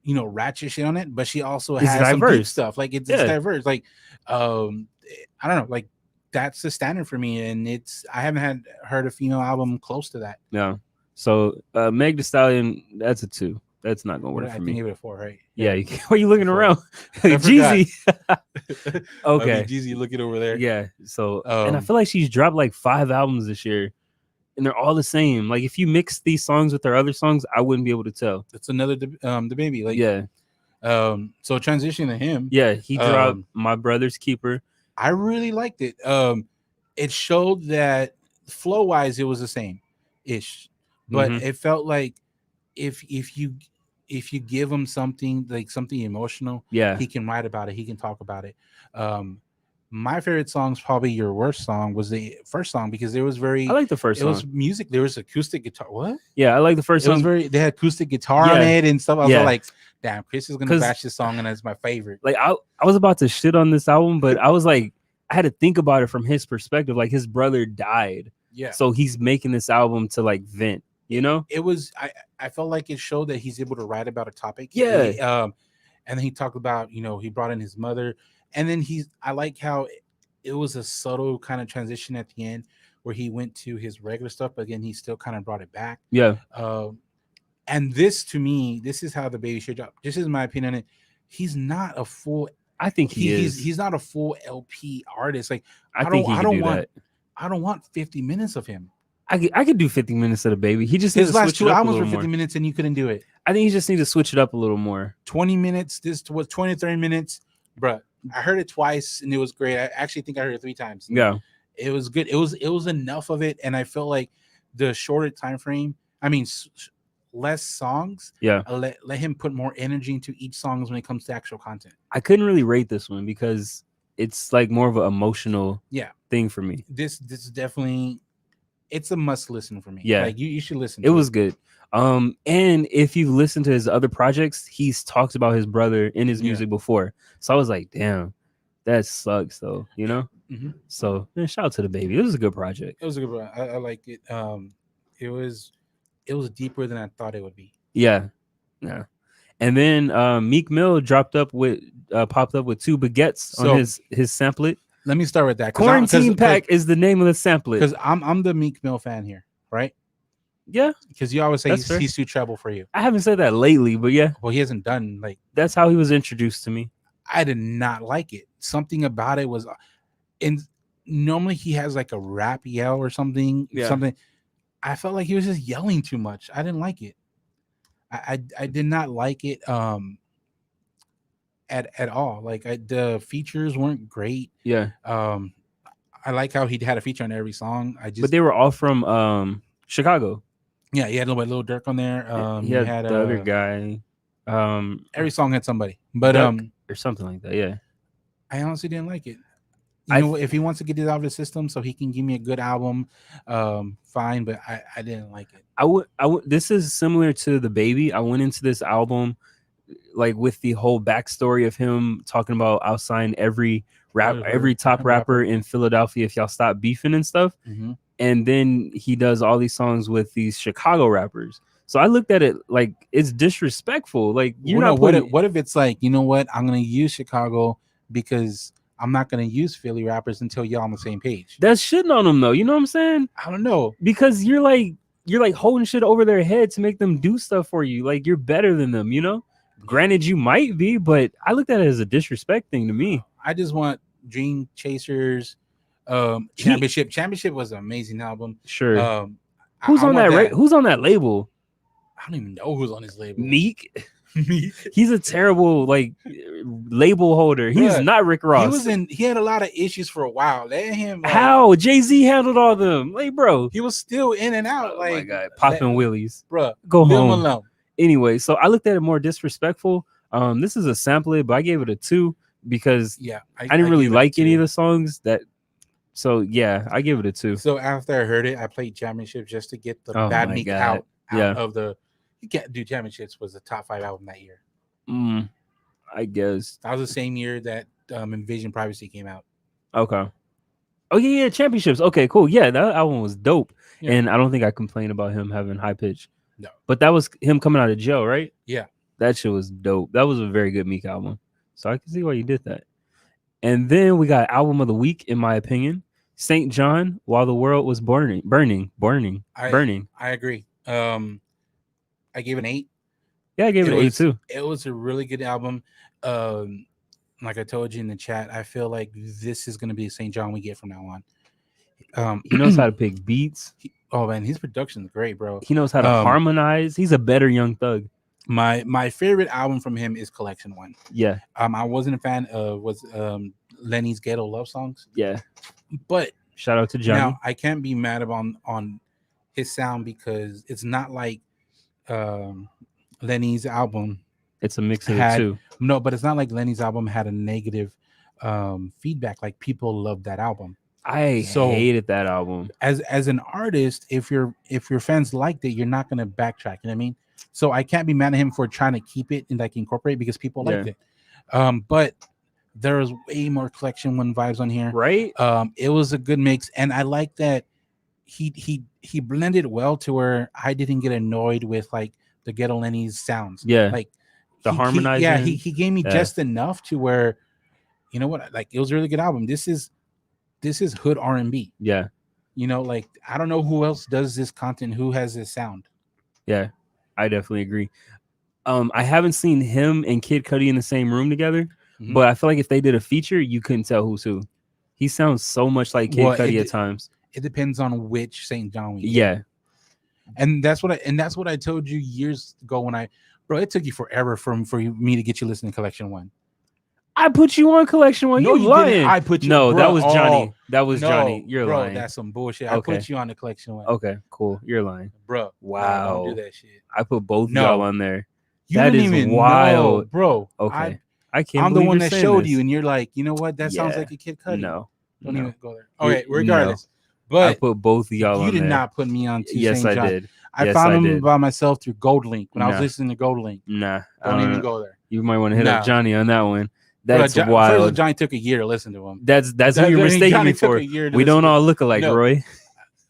ratchet shit on it, but she also has some deep stuff. Like it's diverse. Like I don't know, like. That's the standard for me, and I haven't heard a female album close to that. No, so Meg Thee Stallion, that's a 2. That's not gonna work I for think me. I gave it a 4, right? Yeah, why are you looking 4. around? I forgot. Jeezy. Okay, Okay. Jeezy, look it over there. Yeah. So, and I Um, feel like she's dropped like 5 albums this year, and they're all the same. Like if you mix these songs with her other songs, I wouldn't be able to tell. that's another the baby. Like, Yeah. so transition to him. Yeah. He dropped Um, My Brother's Keeper. I really liked it. It showed that flow wise it was the same ish, but Mhm. it felt like if you give him something like something emotional, Yeah. he can write about it. He can talk about it. My favorite song's probably your worst song was the first song because there was I like the first it was song. music. There was acoustic guitar. What? Yeah, I like the first It was song. they had acoustic guitar on Yeah. it and stuff. I was Yeah. like, damn, Chris is gonna 'Cause- bash this song and it's my favorite. Like I was about to shit on this album, but I was like, I had to think about it from his perspective. Like his brother died. Yeah. So he's making this album to like vent, you know? It was I felt like it showed that he's able to write about a topic. Yeah. And then he talked about, he brought in his mother, and then I like how it was a subtle kind of transition at the end where he went to his regular stuff, but again he still kind of brought it back. Yeah. And this to me, this is how the baby should drop. This is my opinion on it. He's not a full I think he is. he's not a full LP artist. Like I think he can do that. I don't want 50 minutes of him. I could do 50 minutes of the baby. He just needs His to last switch 2 it up a albums were little 50 more. minutes and you couldn't do it. I think he just needs to switch it up a little more. 20 minutes. This was 20, 30 minutes. Bruh, I heard it twice and it was great. I actually think I heard it 3 times. Yeah. It was good. It was enough of it. And I felt like the shorter time frame, I mean, less songs. Yeah. Let him put more energy into each song when it comes to actual content. I couldn't really rate this one because it's like more of an emotional thing for me. This is definitely, it's a must listen for me. Yeah. Like you should listen. It was good. And if you listen to his other projects, he's talked about his brother in his music before. So I was like, damn, that sucks though, you know? Mm-hmm. So shout out to the baby. It was a good project. It was a good one. I liked it. It was deeper than I thought it would be. Yeah. Yeah. And then Meek Mill popped up with 2 baguettes on his samplet. Let me start with that. Quarantine Pack is the name of the samplet. Because I'm the Meek Mill fan here, right? Yeah. Because you always say he's too treble for you. I haven't said that lately, but yeah. Well, he hasn't done like. That's how he was introduced to me. I did not like it. Something about it was, and normally he has like a rap yell or something. Yeah. Something. I felt like he was just yelling too much. I didn't like it. I did not like it. At all. Like the features weren't great. Yeah. I like how he had a feature on every song. But they were all from Chicago. Yeah, he had a little Dirk on there. He had the other guy. Every song had somebody, but Duck or something like that. Yeah. I honestly didn't like it. You know, if he wants to get it out of the system so he can give me a good album, fine. But I didn't like it. I would. This is similar to The Baby. I went into this album like with the whole backstory of him talking about I'll sign every top rapper in Philadelphia if y'all stop beefing and stuff. Mm-hmm. And then he does all these songs with these Chicago rappers. So I looked at it like it's disrespectful. Like you're not putting. What if it's like, you know what? I'm gonna use Chicago because I'm not gonna use Philly rappers until y'all on the same page. That's shitting on them though. You know what I'm saying? I don't know, because you're like holding shit over their head to make them do stuff for you. Like you're better than them. You know. Granted, you might be, but I looked at it as a disrespect thing to me. I just want Dream Chasers. Championship was an amazing album. Sure. Who's on that label? I don't even know who's on his label. Meek. He's a terrible like label holder. He's not Rick Ross. He had a lot of issues for a while. Let him. How Jay-Z handled all of them? Like, bro, he was still in and out. Oh like, my God, popping willies. Bro, go home. Alone. Anyway, so I looked at it more disrespectful. This is a sample, but I gave it a 2 because I didn't really like any of the songs that. So yeah, I give it a 2. So after I heard it, I played Championship just to get the bad Meek out of the. You can't do Championships was the top 5 album that year. I guess that was the same year that Invasion Privacy came out. Okay. Oh yeah, Championships. Okay, cool. Yeah, that album was dope, and I don't think I complained about him having high pitch. No, but that was him coming out of jail, right? Yeah, that shit was dope. That was a very good Meek album, so I can see why you did that. And then we got album of the week, in my opinion, St. John, While the World Was Burning. I agree. I gave an 8. Yeah, I gave it an 8 too. It was a really good album. Um, like I told you in the chat, I feel like this is going to be St. John we get from now on. He knows how to pick beats. Oh man, his production is great, bro. He knows how to harmonize. He's a better Young Thug. My favorite album from him is Collection 1. Yeah. I wasn't a fan of Lenny's Ghetto Love Songs. Yeah. But shout out to Johnny. Now I can't be mad on his sound because it's not like Lenny's album. It's a mix of the two. No, but it's not like Lenny's album had a negative feedback. Like people loved that album. I hated that album. As an artist, if your fans liked it, you're not gonna backtrack. You know what I mean? So I can't be mad at him for trying to keep it and like incorporate because people liked it. But there was way more Collection 1 vibes on here. Right. It was a good mix, and I like that he blended well to where I didn't get annoyed with like the Ghetto Lenny's sounds. Yeah. Like the harmonizing. He gave me just enough to where, you know what, like it was a really good album. This is hood R&B. Yeah. You know, like I don't know who else does this content, who has this sound. Yeah, I definitely agree. I haven't seen him and Kid Cudi in the same room together, but I feel like if they did a feature, you couldn't tell who's who. He sounds so much like Kid Cudi at times. It depends on which St. John we get. Yeah. And that's what I told you years ago bro, it took you forever for me to get you listening to Collection 1. I put you on Collection 1. No, you lying. Didn't. I put you. No, bro, that was Johnny. That was Johnny. You're bro, lying. That's some bullshit. Okay. I put you on the Collection 1. Okay, cool. You're lying, bro. Wow. Don't do that shit. I put both y'all on there. That is even wild, bro. Okay, I can't. I'm the one that showed you, and you're like, you know what? That sounds like a Kid Cudi. No, don't even go there. Okay, regardless. But I put both of y'all on there. You did not put me on. Yes, I did. I found them by myself through Gold Link when I was listening to Gold Link. Nah, don't even go there. You might want to hit up Johnny on that one. That's wild. First, Johnny took a year to listen to him. That's what you're mistaking me for. We don't all look alike, Roy.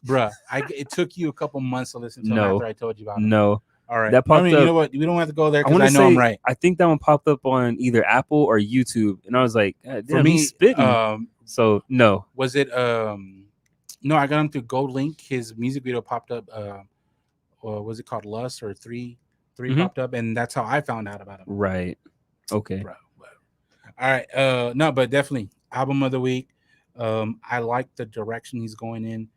Bruh, it took you a couple months to listen to him after I told you about it. No. All right. That popped up. You know what? We don't have to go there because I know I'm right. I think that one popped up on either Apple or YouTube, and I was like, damn, he's spitting. So no. Was it no, I got him through Gold Link. His music video popped up. Or was it called Lust or 3 popped up, and that's how I found out about him. Right. Okay. Bro. All right. No, but definitely album of the week. I like the direction he's going in.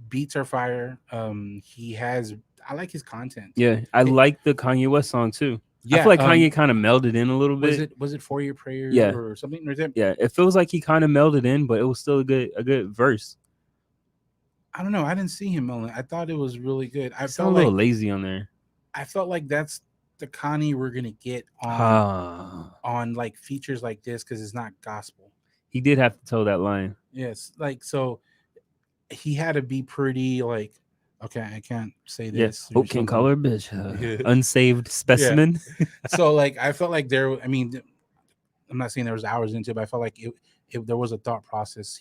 Beats are fire. I like his content. Yeah, I like the Kanye West song too. Yeah, I feel like Kanye kind of melded in a little bit. Was it For Your Prayer? Or something? Yeah, it feels like he kind of melded in, but it was still a good verse. I don't know. I didn't see him melding. I thought it was really good. I felt a little lazy on there. I felt like that's the Kanye we're gonna get on like features like this because it's not gospel. He did have to toe that line. Yes, like so he had to be pretty like, okay, I can't say this. Yes, can call her bitch. Unsaved specimen. Yeah. So like I felt like I'm not saying there was hours into it, but I felt like there was a thought process.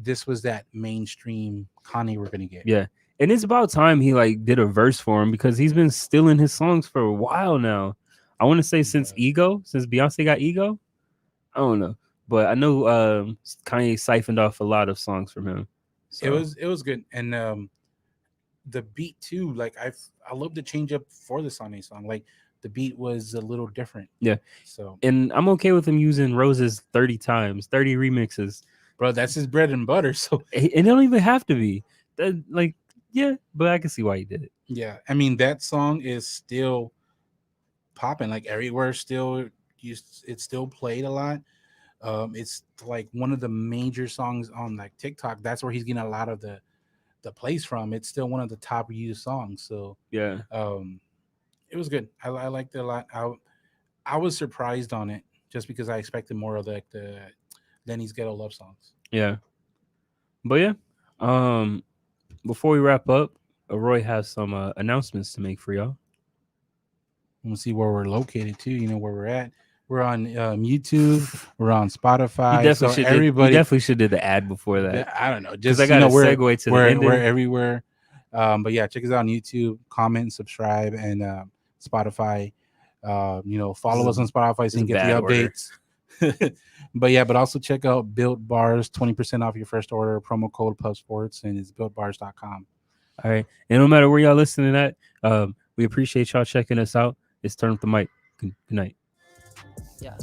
This was that mainstream Kanye we're gonna get. Yeah. And it's about time he like did a verse for him because he's been stealing his songs for a while now. I want to say since Beyonce got Ego. I don't know. But I know Kanye siphoned off a lot of songs from him. So. It was good. And the beat too, like I love the change up for the Kanye song. Like the beat was a little different. Yeah. So and I'm okay with him using Roses 30 times, 30 remixes. Bro, that's his bread and butter. So it don't even have to be. Yeah, but I can see why he did it. Yeah, I mean that song is still popping like everywhere. It's still played a lot. It's like one of the major songs on like TikTok. That's where he's getting a lot of the plays from. It's still one of the top used songs. So yeah, it was good. I liked it a lot. I was surprised on it just because I expected more of the Lenny's Ghetto Love songs. Yeah, but yeah, before we wrap up, Roy has some announcements to make for y'all. We'll see where we're located too. You know where we're at. We're on YouTube. We're on Spotify. You definitely should do the ad before that. I don't know. Just I got to segue to the ending. We're everywhere. But yeah, check us out on YouTube. Comment, subscribe, and Spotify. Follow us on Spotify so you can get the updates. But also check out Built Bars, 20% off your first order, promo code PubSports, and it's builtbars.com. All right. And no matter where y'all listening at, We appreciate y'all checking us out. It's Turn Up the Mic. Good night. Yeah.